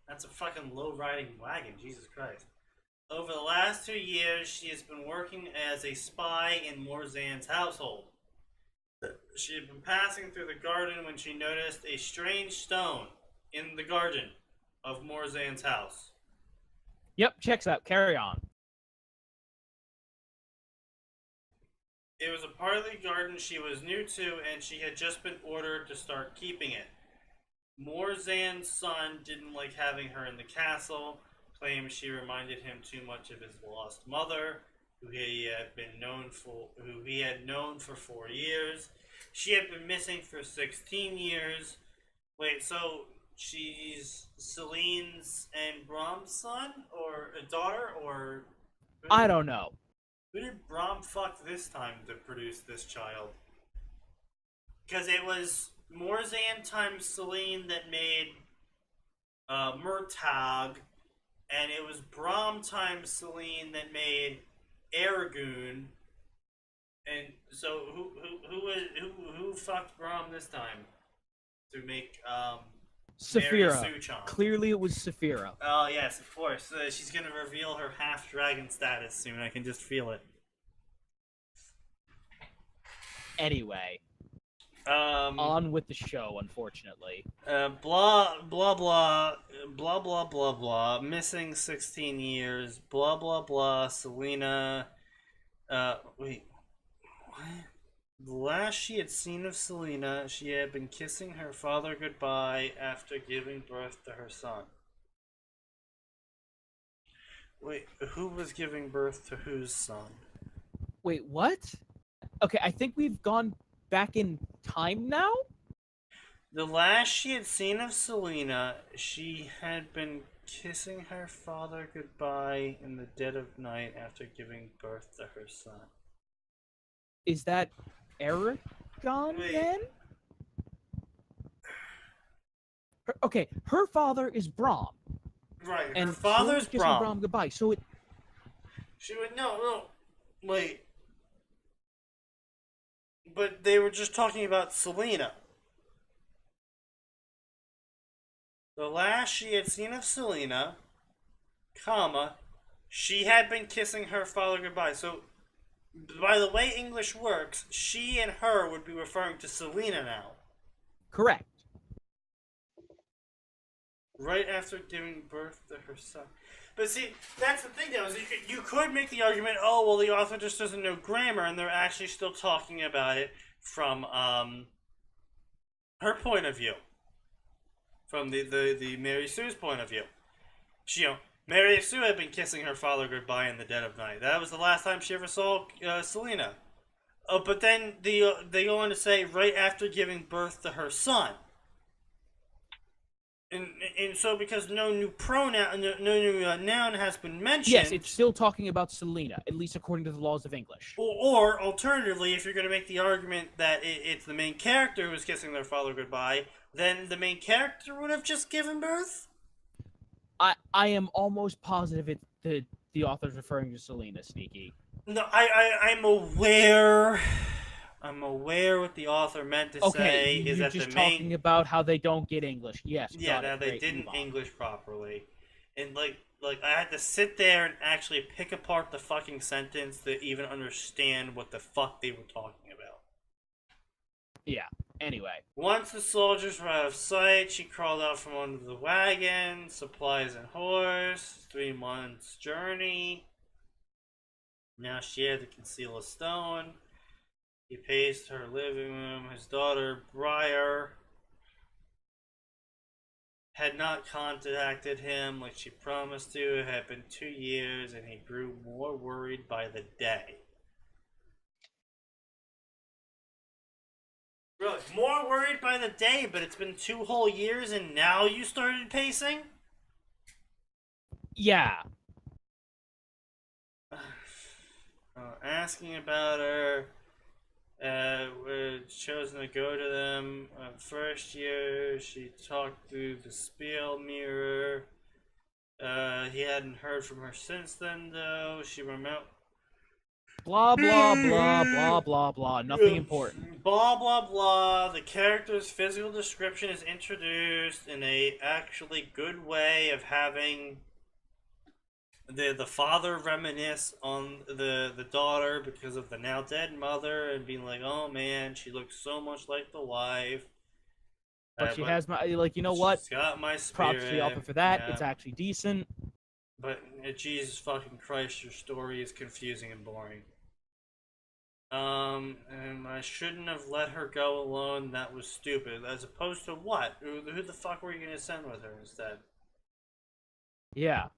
That's a fucking low-riding wagon, Jesus Christ. Over the last 2 years, she has been working as a spy in Morzan's household. She had been passing through the garden when she noticed a strange stone in the garden of Morzan's house. Yep, checks out. Carry on. It was a part of the garden she was new to, and she had just been ordered to start keeping it. Morzan's son didn't like having her in the castle, claimed she reminded him too much of his lost mother, who he had known for 4 years. She had been missing for 16 years. Wait, so she's Celine's and Brom's son, or a daughter, or I don't know. who did Brom fuck this time to produce this child? Because it was Morzan times Celine that made Murtagh, and it was Brom times Celine that made Aragoon. And so who fucked Brom this time to make Mary Saphira. Suchan? Clearly it was Saphira. Oh yes, of course. She's gonna reveal her half dragon status soon. I can just feel it. Anyway, on with the show, unfortunately. Blah blah blah blah blah blah blah. Missing 16 years. Blah blah blah. Selena. Wait. What? The last she had seen of Selena, she had been kissing her father goodbye after giving birth to her son. Wait, who was giving birth to whose son? Wait, what? Okay, I think we've gone back in time now? The last she had seen of Selena, she had been kissing her father goodbye in the dead of night after giving birth to her son. Is that Aragon Wait. then? Her father is Brom. Right, And her father's kissing Brom. Brom goodbye. So it She would no, wait. But they were just talking about Selena. The last she had seen of Selena, comma, she had been kissing her father goodbye. So, by the way English works, she and her would be referring to Selena now. correct. Right after giving birth to her son. But see, that's the thing though, is you could make the argument, oh, well, the author just doesn't know grammar, and they're actually still talking about it from her point of view. From the Mary Sue's point of view. Mary Sue had been kissing her father goodbye in the dead of night. That was the last time she ever saw Selena. But then they go on to say, right after giving birth to her son. And so because no new pronoun, no new noun has been mentioned. Yes, it's still talking about Selena, at least according to the laws of English. Or alternatively, if you're going to make the argument that it's the main character who's kissing their father goodbye, then the main character would have just given birth? I am almost positive the author's referring to Selena, Sneaky. No, I'm aware. I'm aware what the author meant to say is you're that just the main... talking about how they don't get English. Yes. Yeah, got it. now they Great, didn't move on. English properly. And like I had to sit there and actually pick apart the fucking sentence to even understand what the fuck they were talking about. Yeah. Anyway. Once the soldiers were out of sight, she crawled out from under the wagon, supplies and horse, 3 months journey. Now she had to conceal a stone. He paced her living room. His daughter, Briar, had not contacted him like she promised to. It had been 2 years, and he grew more worried by the day. Really, more worried by the day, but it's been 2 whole years, and now you started pacing? Yeah. Asking about her. We're chosen to go to them. First year, she talked through the spiel mirror. He hadn't heard from her since then, though. She remembered. Blah, blah, blah, blah, blah, blah. Nothing important. Blah, blah, blah. The character's physical description is introduced in a actually good way of having the father reminisce on the daughter because of the now dead mother and being like, oh man, she looks so much like the wife. But she has my, like, you know what? She's got my spirit. Props to the author for that. Yeah. It's actually decent. But Jesus fucking Christ, your story is confusing and boring. And I shouldn't have let her go alone. That was stupid. As opposed to what? Who the fuck were you gonna send with her instead? Yeah.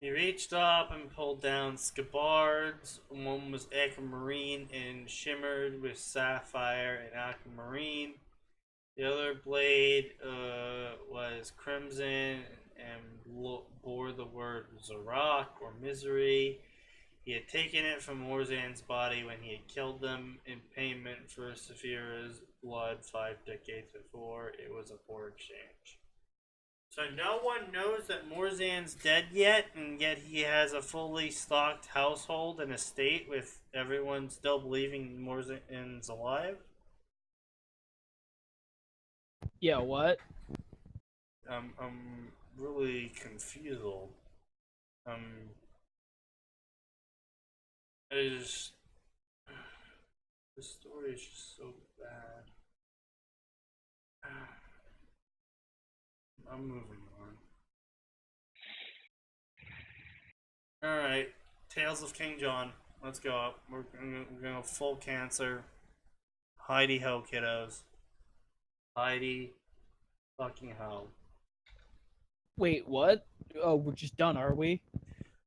He reached up and pulled down scabards. One was aquamarine and shimmered with sapphire and aquamarine. The other blade was crimson and bore the word Zarak or misery. He had taken it from Morzan's body when he had killed them in payment for Saphira's blood 5 decades before. It was a poor exchange. So no one knows that Morzan's dead yet, and yet he has a fully stocked household and estate with everyone still believing Morzan's alive? Yeah, what? I'm really confused. This story is just so bad. I'm moving on. Alright, Tales of King John. Let's go. We're gonna full cancer. Heidi ho, kiddos. Heidi fucking ho. Wait, what? Oh, we're just done, are we?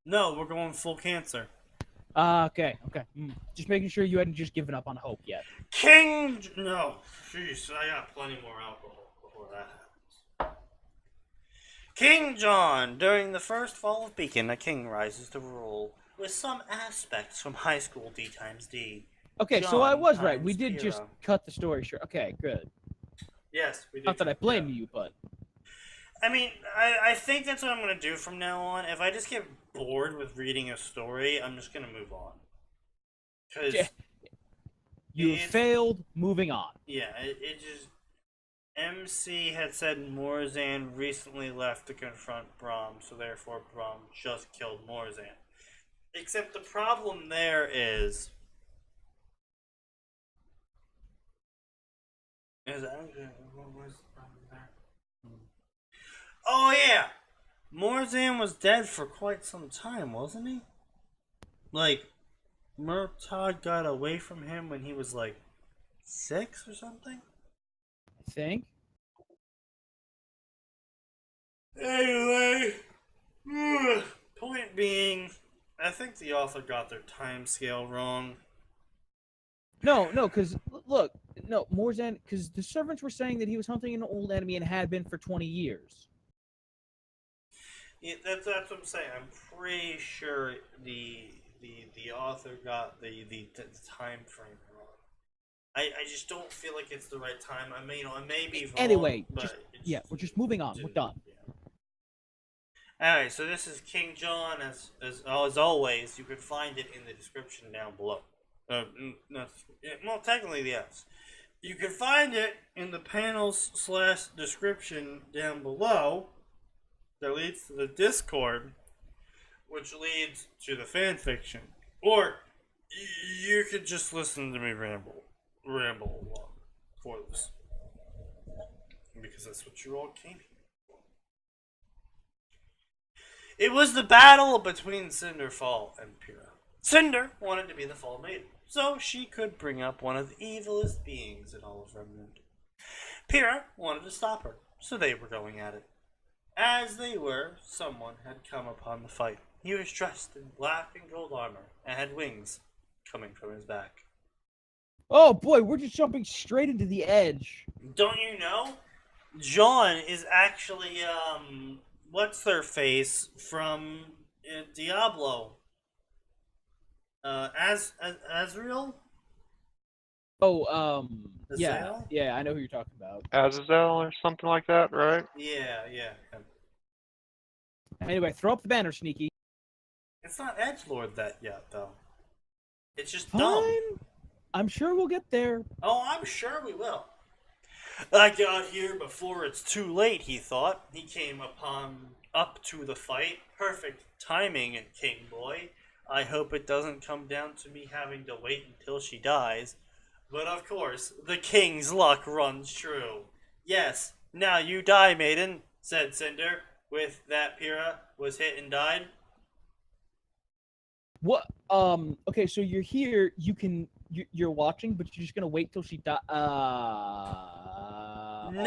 No, we're going full cancer. Okay. Just making sure you hadn't just given up on hope yet. No. Jeez, I got plenty more alcohol before that happens. King John. During the first fall of Beacon, a king rises to rule, with some aspects from high school D times D. Okay, John so I was right. We times did hero. just cut the story short. Okay, good. Yes, we did. Not that I blame you, but... I mean, I think that's what I'm going to do from now on. If I just get bored with reading a story, I'm just going to move on. Because... You failed, moving on. Yeah, it just... MC had said Morzan recently left to confront Brahm, so therefore Brahm just killed Morzan. Except the problem there is... Oh yeah! Morzan was dead for quite some time, wasn't he? Like, Murtagh got away from him when he was like 6 or something? I think. Anyway, point being, I think the author got their time scale wrong. No, because, look, Morzan, because the servants were saying that he was hunting an old enemy and had been for 20 years. Yeah, that's what I'm saying. I'm pretty sure the author got the time frame wrong. I just don't feel like it's the right time. I mean, I may be wrong. Anyway, but we're just moving on. We're done. Yeah. Alright, so this is King John. As always, you can find it in the description down below. Well, technically, yes. You can find it in the panels / description down below. That leads to the Discord, which leads to the fanfiction. Or you could just listen to me ramble along for this. Because that's what you all came here for. It was the battle between Cinderfall and Pyrrha. Cinder wanted to be the Fall Maiden, so she could bring up one of the evilest beings in all of Remnant. Pyrrha wanted to stop her, so they were going at it. As they were, someone had come upon the fight. He was dressed in black and gold armor and had wings coming from his back. Oh boy, we're just jumping straight into the edge. Don't you know? John is actually, what's their face from Diablo? Azrael? Oh, yeah, Azazel? yeah, I know who you're talking about. Azazel or something like that, right? Yeah. Anyway, throw up the banner, Sneaky. It's not edgelord that yet, though. It's just Fine. dumb. I'm sure we'll get there. Oh, I'm sure we will. I got here before it's too late, he thought. He came upon up to the fight. Perfect timing, King Boy. I hope it doesn't come down to me having to wait until she dies. But of course, the king's luck runs true. Yes, now you die, maiden, said Cinder, with that Pyrrha was hit and died. What? Okay, so you're here. You're watching, but you're just gonna wait till she dies. No!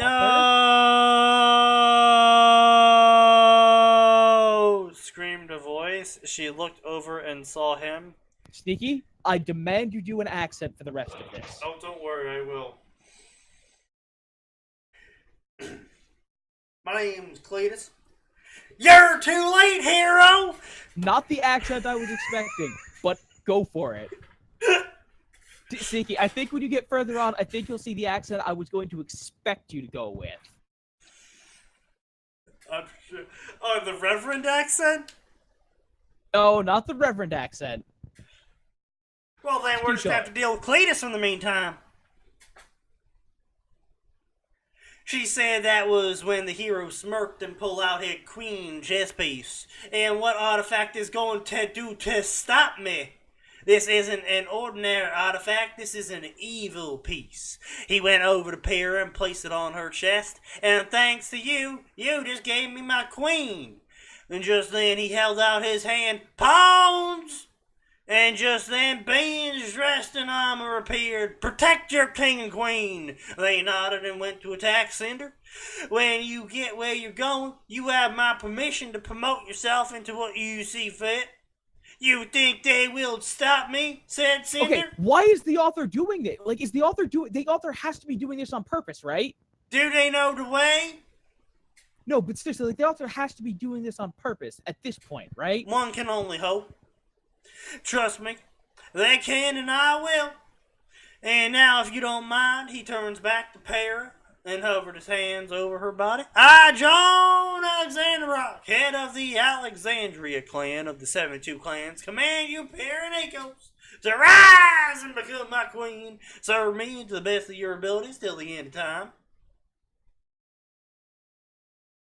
Screamed a voice. She looked over and saw him. Sneaky, I demand you do an accent for the rest of this. Oh, don't worry, I will. My name's Cletus. You're too late, hero! Not the accent I was expecting, but go for it. Sneaky, I think when you get further on, I think you'll see the accent I was going to expect you to go with. Oh, the Reverend accent? No, not the Reverend accent. Well, then we're just gonna have to deal with Cletus in the meantime. She said that was when the hero smirked and pulled out his queen chess piece. And what artifact is going to do to stop me? This isn't an ordinary artifact, this is an evil piece. He went over to Pyrrha and placed it on her chest, and thanks to you, you just gave me my queen. And just then he held out his hand, pawns! And just then, beings dressed in armor appeared. Protect your king and queen. They nodded and went to attack Cinder. When you get where you're going, you have my permission to promote yourself into what you see fit. You think they will stop me? Said Cinder. Okay, why is the author doing this? Like, is the author doing? The author has to be doing this on purpose, right? Do they know the way? No, but seriously, like, the author has to be doing this on purpose at this point, right? One can only hope. Trust me, they can and I will. And now, if you don't mind, he turns back to Pyrrha and hovered his hands over her body. I, John Alexander Rock, head of the Alexandria clan of the 72 clans, command you Pyrenicos to rise and become my queen. Serve me to the best of your abilities till the end of time.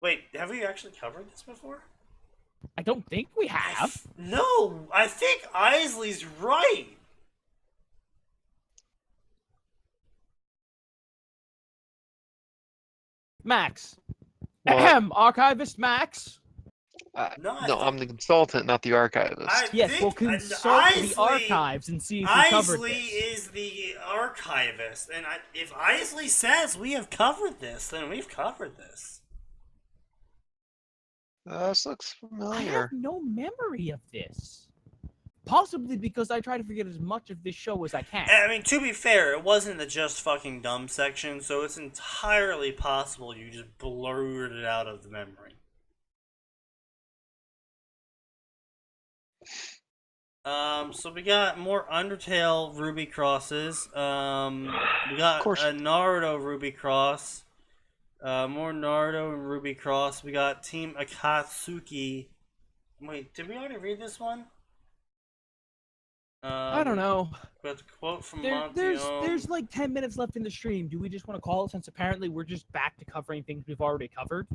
Wait, have we actually covered this before? I don't think we have. No, I think Isley's right. Max. What? Ahem, Archivist Max. No, I'm the consultant, not the archivist. Yes, we'll consult the archives and see if we covered Isley this. is the archivist, and if Isley says we have covered this, then we've covered this. This looks I familiar. have no memory of this. Possibly because I try to forget as much of this show as I can. I mean, to be fair, it wasn't the just fucking dumb section, so it's entirely possible you just blurred it out of the memory. So we got more Undertale Ruby Crosses. We got a Naruto Ruby Cross. More Naruto and Ruby Cross. We got Team Akatsuki. Wait, did we already read this one? I don't know. Got the quote from There's like 10 minutes left in the stream. Do we just want to call it since apparently we're just back to covering things we've already covered?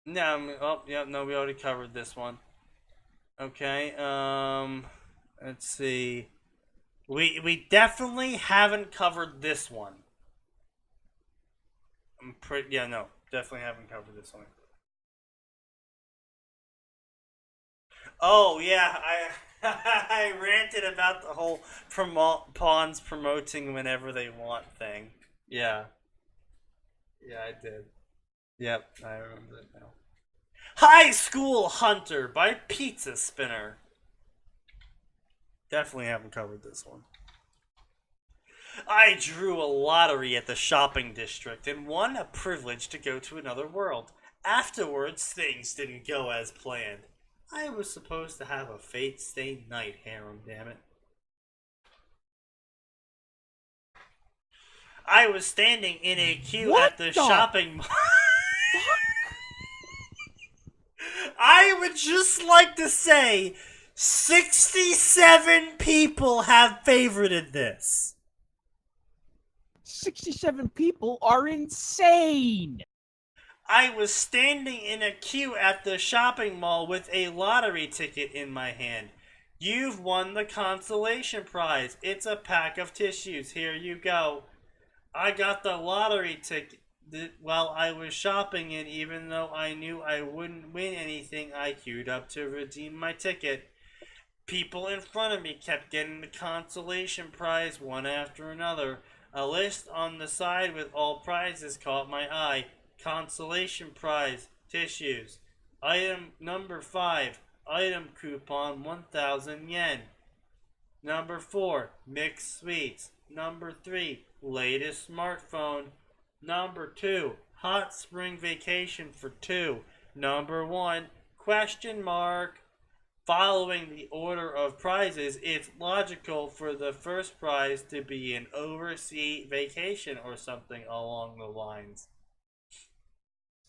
No, no, we already covered this one. Okay, let's see. We definitely haven't covered this one. Definitely haven't covered this one. Oh yeah, I ranted about the whole pawns promoting whenever they want thing. Yeah, I did. Yep, I remember it now. High School Hunter by Pizza Spinner. Definitely haven't covered this one. I drew a lottery at the shopping district and won a privilege to go to another world. Afterwards, things didn't go as planned. I was supposed to have a fate-stained night, harem, damn it. I was standing in a queue at the shopping mall. I would just like to say 67 people have favorited this. 67 people are insane. I was standing in a queue at the shopping mall with a lottery ticket in my hand. You've won the consolation prize. It's a pack of tissues. Here you go. I got the lottery ticket while I was shopping, and even though I knew I wouldn't win anything, I queued up to redeem my ticket. People in front of me kept getting the consolation prize one after another. A list on the side with all prizes caught my eye. Consolation prize, tissues. Item number 5, item coupon 1,000 yen. Number 4, mixed sweets. Number 3, latest smartphone. Number 2, hot spring vacation for 2. Number 1, question mark. Following the order of prizes, it's logical for the first prize to be an overseas vacation or something along the lines.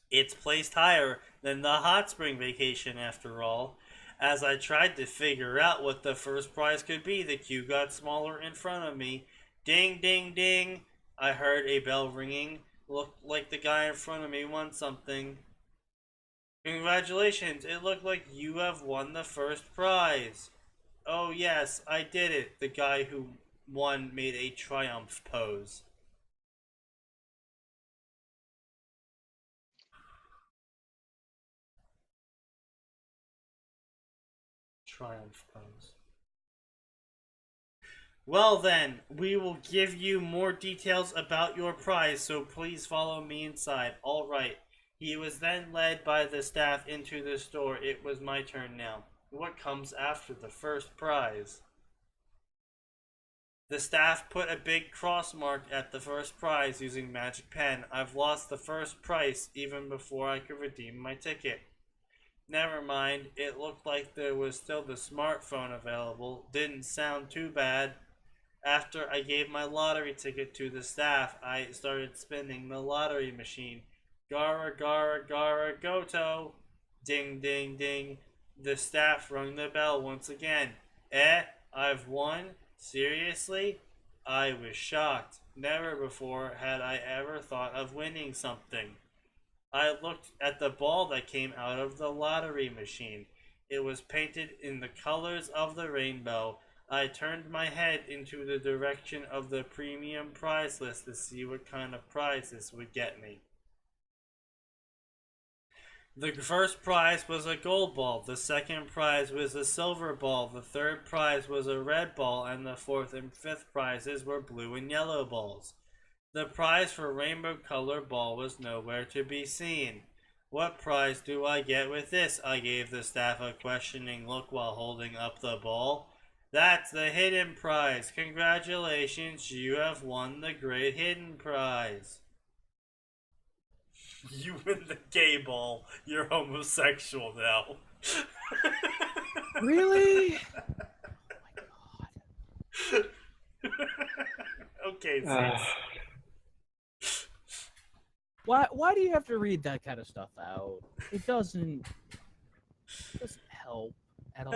It's placed higher than the hot spring vacation after all. As I tried to figure out what the first prize could be, the queue got smaller in front of me. Ding, ding, ding. I heard a bell ringing. Looked like the guy in front of me won something. Congratulations, it looked like you have won the first prize. Oh yes, I did it. The guy who won made a triumph pose. Triumph pose. Well then, we will give you more details about your prize, so please follow me inside. Alright. He was then led by the staff into the store. It was my turn now. What comes after the first prize? The staff put a big cross mark at the first prize using magic pen. I've lost the first prize even before I could redeem my ticket. Never mind, it looked like there was still the smartphone available. Didn't sound too bad. After I gave my lottery ticket to the staff, I started spinning the lottery machine. Gara, gara, gara, goto. Ding, ding, ding. The staff rung the bell once again. I've won? Seriously? I was shocked. Never before had I ever thought of winning something. I looked at the ball that came out of the lottery machine. It was painted in the colors of the rainbow. I turned my head into the direction of the premium prize list to see what kind of prize this would get me. The first prize was a gold ball, the second prize was a silver ball, the third prize was a red ball, and the fourth and fifth prizes were blue and yellow balls. The prize for rainbow color ball was nowhere to be seen. What prize do I get with this? I gave the staff a questioning look while holding up the ball. That's the hidden prize. Congratulations, you have won the great hidden prize. You win the gay ball. You're homosexual now. Really? Oh my god. Okay, sis. Why do you have to read that kind of stuff out? It doesn't help at all.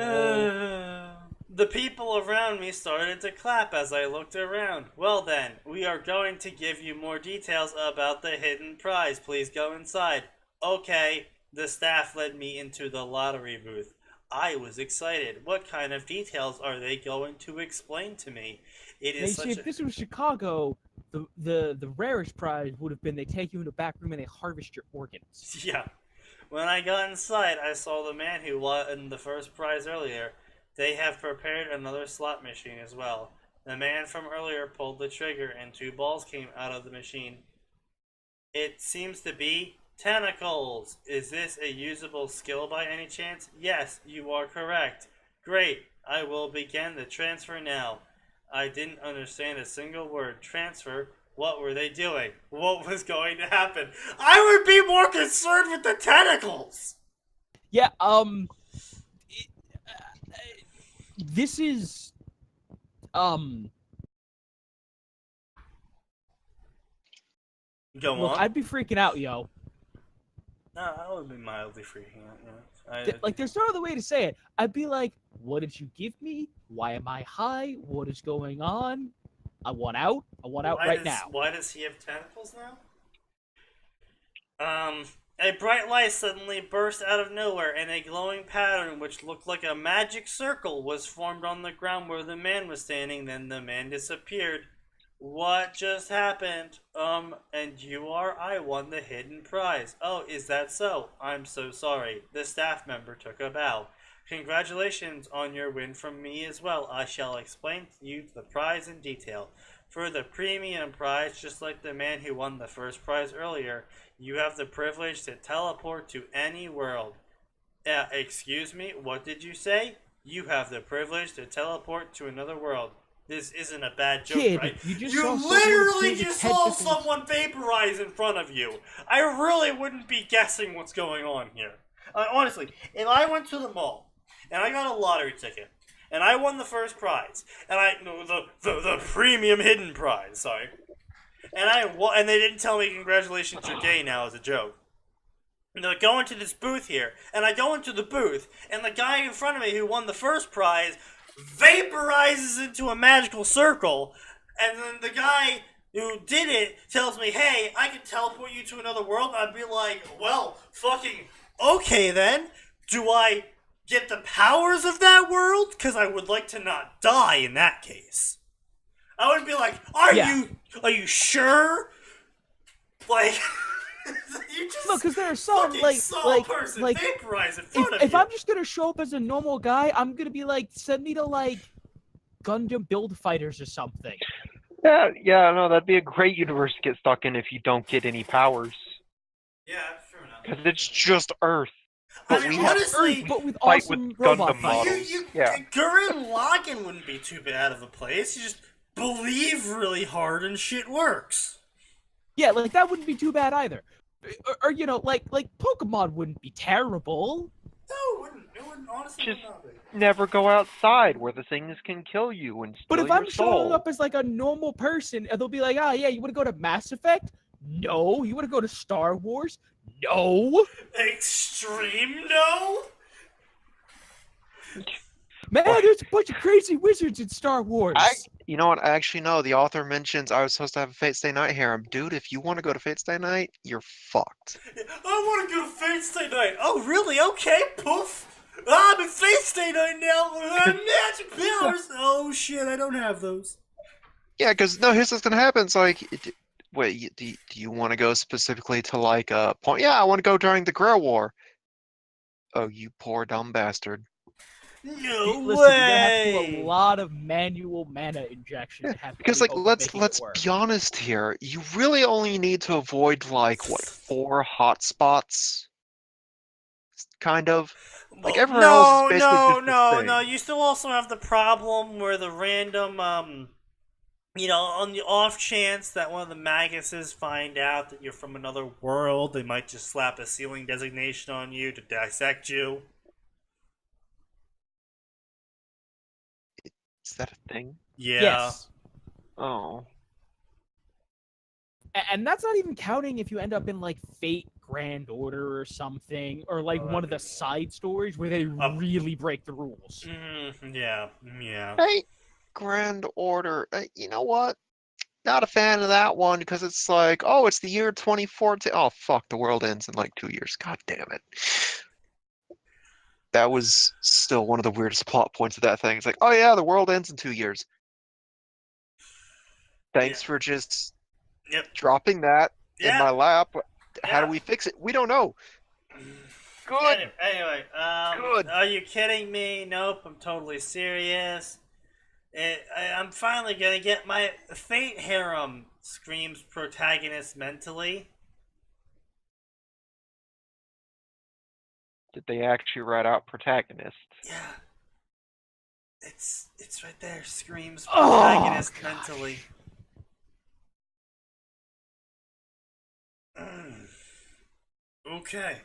The people around me started to clap as I looked around. Well then, we are going to give you more details about the hidden prize. Please go inside. Okay, the staff led me into the lottery booth. I was excited. What kind of details are they going to explain to me? It is if this was Chicago, the rarest prize would have been they take you in the back room and they harvest your organs. Yeah. When I got inside, I saw the man who won the first prize earlier. They have prepared another slot machine as well. The man from earlier pulled the trigger and 2 balls came out of the machine. It seems to be tentacles. Is this a usable skill by any chance? Yes, you are correct. Great. I will begin the transfer now. I didn't understand a single word. Transfer? What were they doing? What was going to happen? I would be more concerned with the tentacles! Yeah, this is, Go look, on. I'd be freaking out, yo. No, I would be mildly freaking out, yeah. Like, there's no other way to say it. I'd be like, what did you give me? Why am I high? What is going on? I want out. I want out right now. Why does he have tentacles now? A bright light suddenly burst out of nowhere, and a glowing pattern which looked like a magic circle was formed on the ground where the man was standing. Then the man disappeared. What just happened? And I won the hidden prize. Oh, is that so? I'm so sorry. The staff member took a bow. Congratulations on your win from me as well. I shall explain to you the prize in detail. For the premium prize, just like the man who won the first prize earlier, you have the privilege to teleport to any world. Excuse me, what did you say? You have the privilege to teleport to another world. This isn't a bad joke, Kid, right? you just You saw literally someone just head saw just- someone vaporize in front of you. I really wouldn't be guessing what's going on here. Honestly, if I went to the mall and I got a lottery ticket and I won the first prize, and the premium hidden prize, sorry, and they didn't tell me congratulations, you're gay now as a joke. And they're going to this booth here, and I go into the booth, and the guy in front of me who won the first prize vaporizes into a magical circle, and then the guy who did it tells me, hey, I can teleport you to another world. I'd be like, well, fucking okay then. Do I get the powers of that world? Because I would like to not die in that case. I would be like, are you sure? Like, you just No, because there are some saw a person vaporize in front of if you. I'm just gonna show up as a normal guy, I'm gonna be like, send me to like Gundam Build Fighters or something. Yeah, no, that'd be a great universe to get stuck in if you don't get any powers. Yeah, that's true enough. Because it's just Earth. But I we mean, have honestly, But with fight awesome with robot Gundam fights. models. Yeah. Gurren Lagann wouldn't be too bad of a place. You just believe really hard and shit works. Yeah, like that wouldn't be too bad either. Or you know, like Pokemon wouldn't be terrible. No, it wouldn't. It wouldn't. Honestly, Just would not be. never go outside where the things can kill you and steal But if your I'm showing soul. up as like a normal person, they'll be like, yeah, you want to go to Mass Effect? No. You want to go to Star Wars? No. Extreme no? Man, there's a bunch of crazy wizards in Star Wars. You know what? Actually, no. The author mentions I was supposed to have a Fate Stay Night harem. Dude, if you want to go to Fate Stay Night, you're fucked. I want to go to Fate Stay Night. Oh, really? Okay, poof. I'm in Fate Stay Night now. Magic powers. Oh, shit, I don't have those. Yeah, because no, here's what's gonna happen. It's like, wait, do you want to go specifically to like a point? Yeah, I want to go during the Grow War. Oh, you poor dumb bastard. No Listen, way. you're gonna have to do a lot of manual mana injection to have Because any like hope of making let's it work. be honest here. You really only need to avoid like what 4 hotspots, kind of. Like everywhere else is basically just the same. No. You still also have the problem where the random, on the off chance that one of the Maguses find out that you're from another world, they might just slap a ceiling designation on you to dissect you. Is that a thing? Yeah. Yes. Oh. And that's not even counting if you end up in like Fate Grand Order or something, or like one of the side stories where they really break the rules. Yeah. Hey, Grand Order. You know what? Not a fan of that one because it's like, oh, it's the year 2014. Oh, fuck, the world ends in like 2 years. God damn it. That was still one of the weirdest plot points of that thing. It's like, oh yeah, the world ends in 2 years. Thanks for just dropping that in my lap. How do we fix it? We don't know. Good. Anyway, Good. Are you kidding me? Nope, I'm totally serious. I'm finally gonna get my Fate harem, screams protagonist mentally. Did they actually write out protagonist? Yeah. It's right there, screams protagonist mentally. Okay.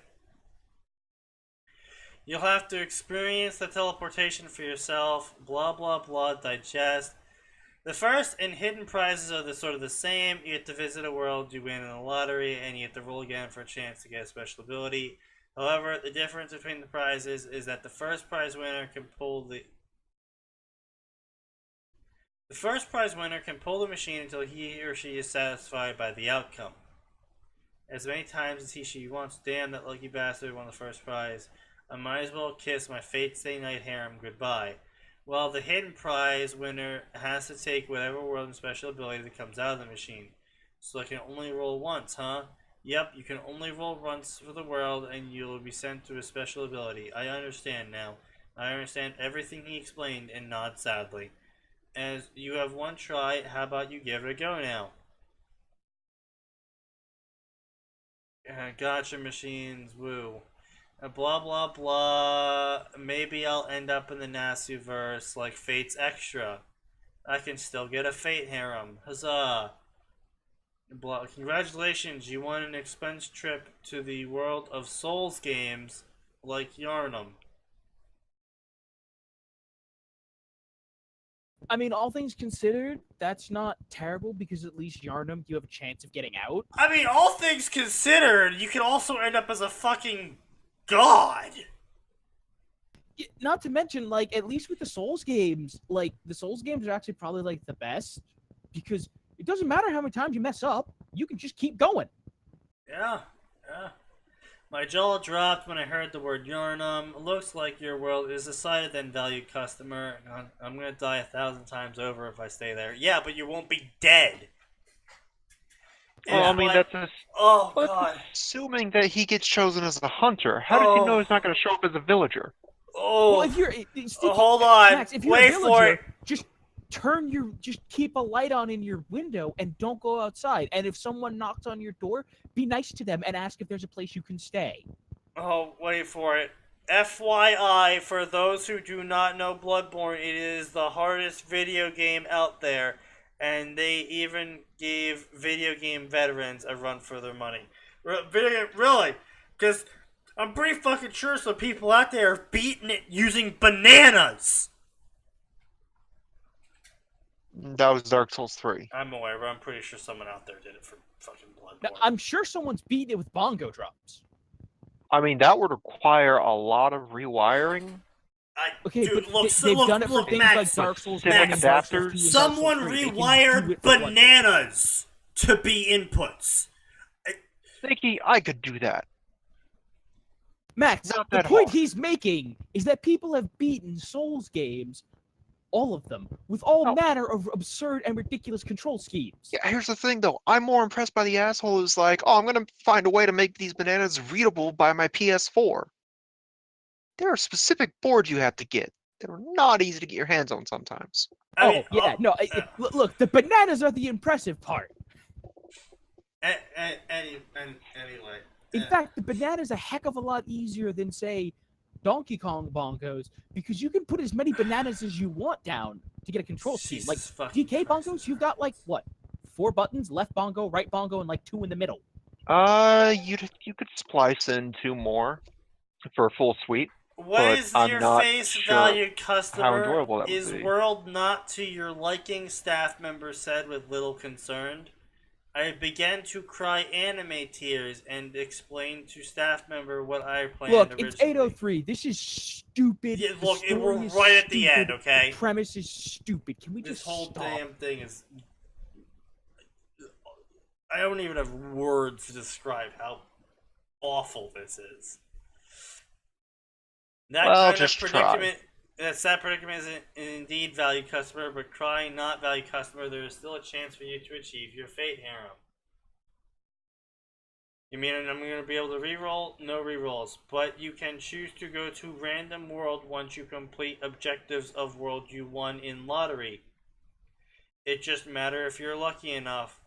You'll have to experience the teleportation for yourself, blah blah blah, digest. The first and hidden prizes are sort of the same. You get to visit a world, you win in a lottery, and you get to roll again for a chance to get a special ability. However, the difference between the prizes is that the first prize winner can pull the machine until he or she is satisfied by the outcome. as many times as she wants. Damn, that lucky bastard won the first prize. I might as well kiss my fate stay night harem goodbye. Well, the hidden prize winner has to take whatever world and special ability that comes out of the machine. So I can only roll once, huh? Yep, you can only roll once for the world and you'll be sent to a special ability. I understand now. I understand everything he explained and nod sadly. As you have one try, how about you give it a go now? Gotcha machines, woo. Blah blah blah. Maybe I'll end up in the Nasuverse like Fate's Extra. I can still get a Fate harem. Huzzah! Blah. Congratulations, you won an expense trip to the world of Souls games like Yarnum. I mean, all things considered, that's not terrible because at least Yarnum, you have a chance of getting out. I mean, all things considered, you can also end up as a fucking god. Not to mention, like, at least with the Souls games, like, the Souls games are actually probably, like, the best because it doesn't matter how many times you mess up, you can just keep going. Yeah. My jaw dropped when I heard the word Yarnum. Looks like your world is decided then, valued customer. I'm gonna die 1,000 times over if I stay there. Yeah, but you won't be dead. Well, I mean, Like, that's oh But god. assuming that he gets chosen as a hunter, how does he know he's not going to show up as a villager? Oh. Well, if you're Hold on. Max, if you're Wait a for villager, it. just keep a light on in your window and don't go outside. And if someone knocks on your door, be nice to them and ask if there's a place you can stay. Oh, wait for it. FYI, for those who do not know Bloodborne, it is the hardest video game out there. And they even gave video game veterans a run for their money. Really? Because I'm pretty fucking sure some people out there are beating it using bananas. That was Dark Souls 3. I'm aware, but I'm pretty sure someone out there did it for fucking Bloodborne. Now, I'm sure someone's beating it with bongo drums. I mean, that would require a lot of rewiring. Okay, Dude, but look, they've look, done it for look, things Max, like Dark Souls 1 Max, and Dark Souls 2 and Dark Souls someone 3. They can do rewired it for Bloodborne. bananas to be inputs. Sneaky, I could do that. Max, Not the that point hard. he's making is that people have beaten Souls games, all of them, with all No. manner of absurd and ridiculous control schemes. Yeah, here's the thing, though. I'm more impressed by the asshole who's like, oh, I'm going to find a way to make these bananas readable by my PS4. There are specific boards you have to get that are not easy to get your hands on sometimes. Look, the bananas are the impressive part. Anyway. In fact, the banana's a heck of a lot easier than, say, Donkey Kong bongos, because you can put as many bananas as you want down to get a control scheme. Like, Jesus fucking DK Christ. bongos, you've got, like, what? 4 buttons, left bongo, right bongo, and, like, 2 in the middle. You could splice in 2 more for a full suite. What but is I'm your not face sure value how customer? enjoyable that would Is be. world not to your liking? Staff member said with little concern. I began to cry anime tears and explained to staff member what I planned Look, originally. it's 803. This is stupid. Yeah, The look, story we're is right at the stupid. end, okay? The premise is stupid. Can we This just whole stop? damn thing is. I don't even have words to describe how awful this is. That Well, kind just of try. predicament. That predicament is indeed valued customer, but crying not valued customer, there is still a chance for you to achieve your fate harem. You mean I'm going to be able to reroll? No rerolls, but you can choose to go to random world once you complete objectives of world you won in lottery. It just matter if you're lucky enough.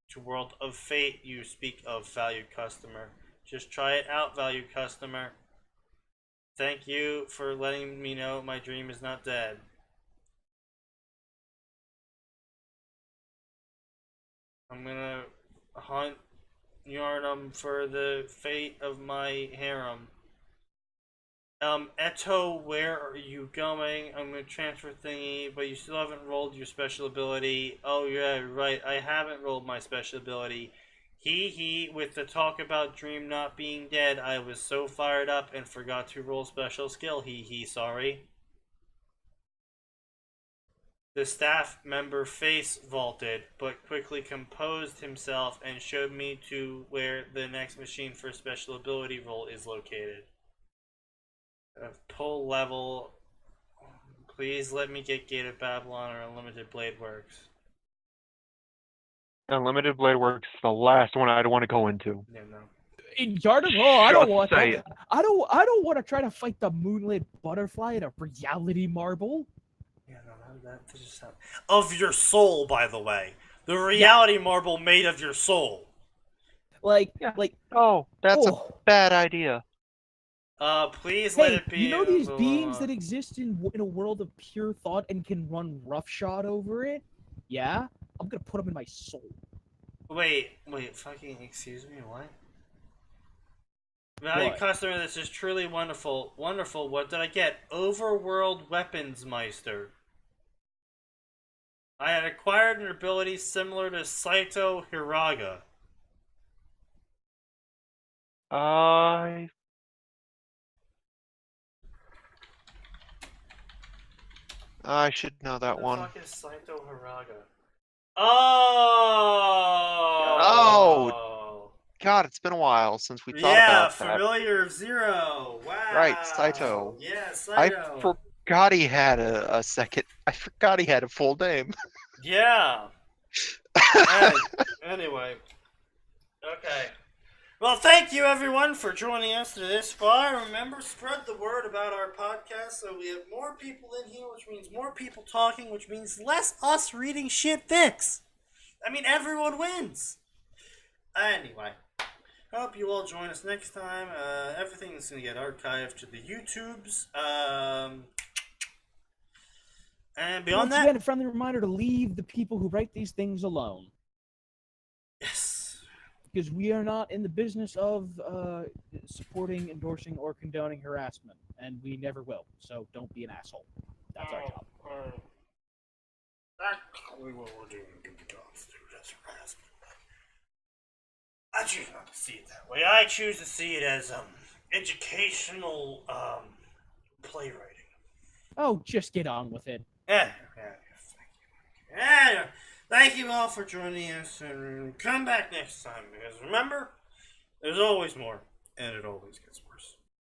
To world of fate you speak of, valued customer. Just try it out, valued customer. Thank you for letting me know my dream is not dead. I'm gonna hunt Yarnum for the fate of my harem. Eto, where are you going? I'm gonna transfer thingy, but you still haven't rolled your special ability. Oh yeah, right, I haven't rolled my special ability. With the talk about Dream not being dead, I was so fired up and forgot to roll special skill. Sorry. The staff member face vaulted, but quickly composed himself and showed me to where the next machine for special ability roll is located. Pull level. Please let me get Gate of Babylon or Unlimited Blade Works. Unlimited Blade Works is the last one I'd want to go into. Yeah, no. In Yard of Law, I don't Just want say that. I don't want to try to fight the moonlit butterfly in a reality marble. Yeah, no, that just sound... Of your soul, by the way. The reality marble made of your soul. Like, Oh, that's a bad idea. Please let hey, it be. you know these beings that exist in a world of pure thought and can run roughshod over it? Yeah? I'm gonna put them in my soul. Wait, fucking excuse me, what? Value customer, this is truly wonderful. Wonderful, what did I get? Overworld Weapons Meister. I had acquired an ability similar to Saito Hiraga. I should know that one. What the fuck is Saito Hiraga? Oh! Oh! God, it's been a while since we thought about that. Yeah, Familiar Zero. Wow. Right, Saito. Yeah, Saito. I forgot he had a second. I forgot he had a full name. Yeah. Anyway. Okay. Well, thank you everyone for joining us this far. Remember, spread the word about our podcast so we have more people in here, which means more people talking, which means less us reading shit fics. I mean, everyone wins. Anyway, hope you all join us next time. Everything is going to get archived to the YouTubes. And beyond that... Once again, a friendly reminder to leave the people who write these things alone. Yes. Because we are not in the business of supporting, endorsing, or condoning harassment. And we never will. So don't be an asshole. That's our job. That's what we're doing. That's harassment. I choose not to see it that way. I choose to see it as educational playwriting. Oh, just get on with it. Yeah. Thank you. Thank you all for joining us, and come back next time, because remember, there's always more, and it always gets more.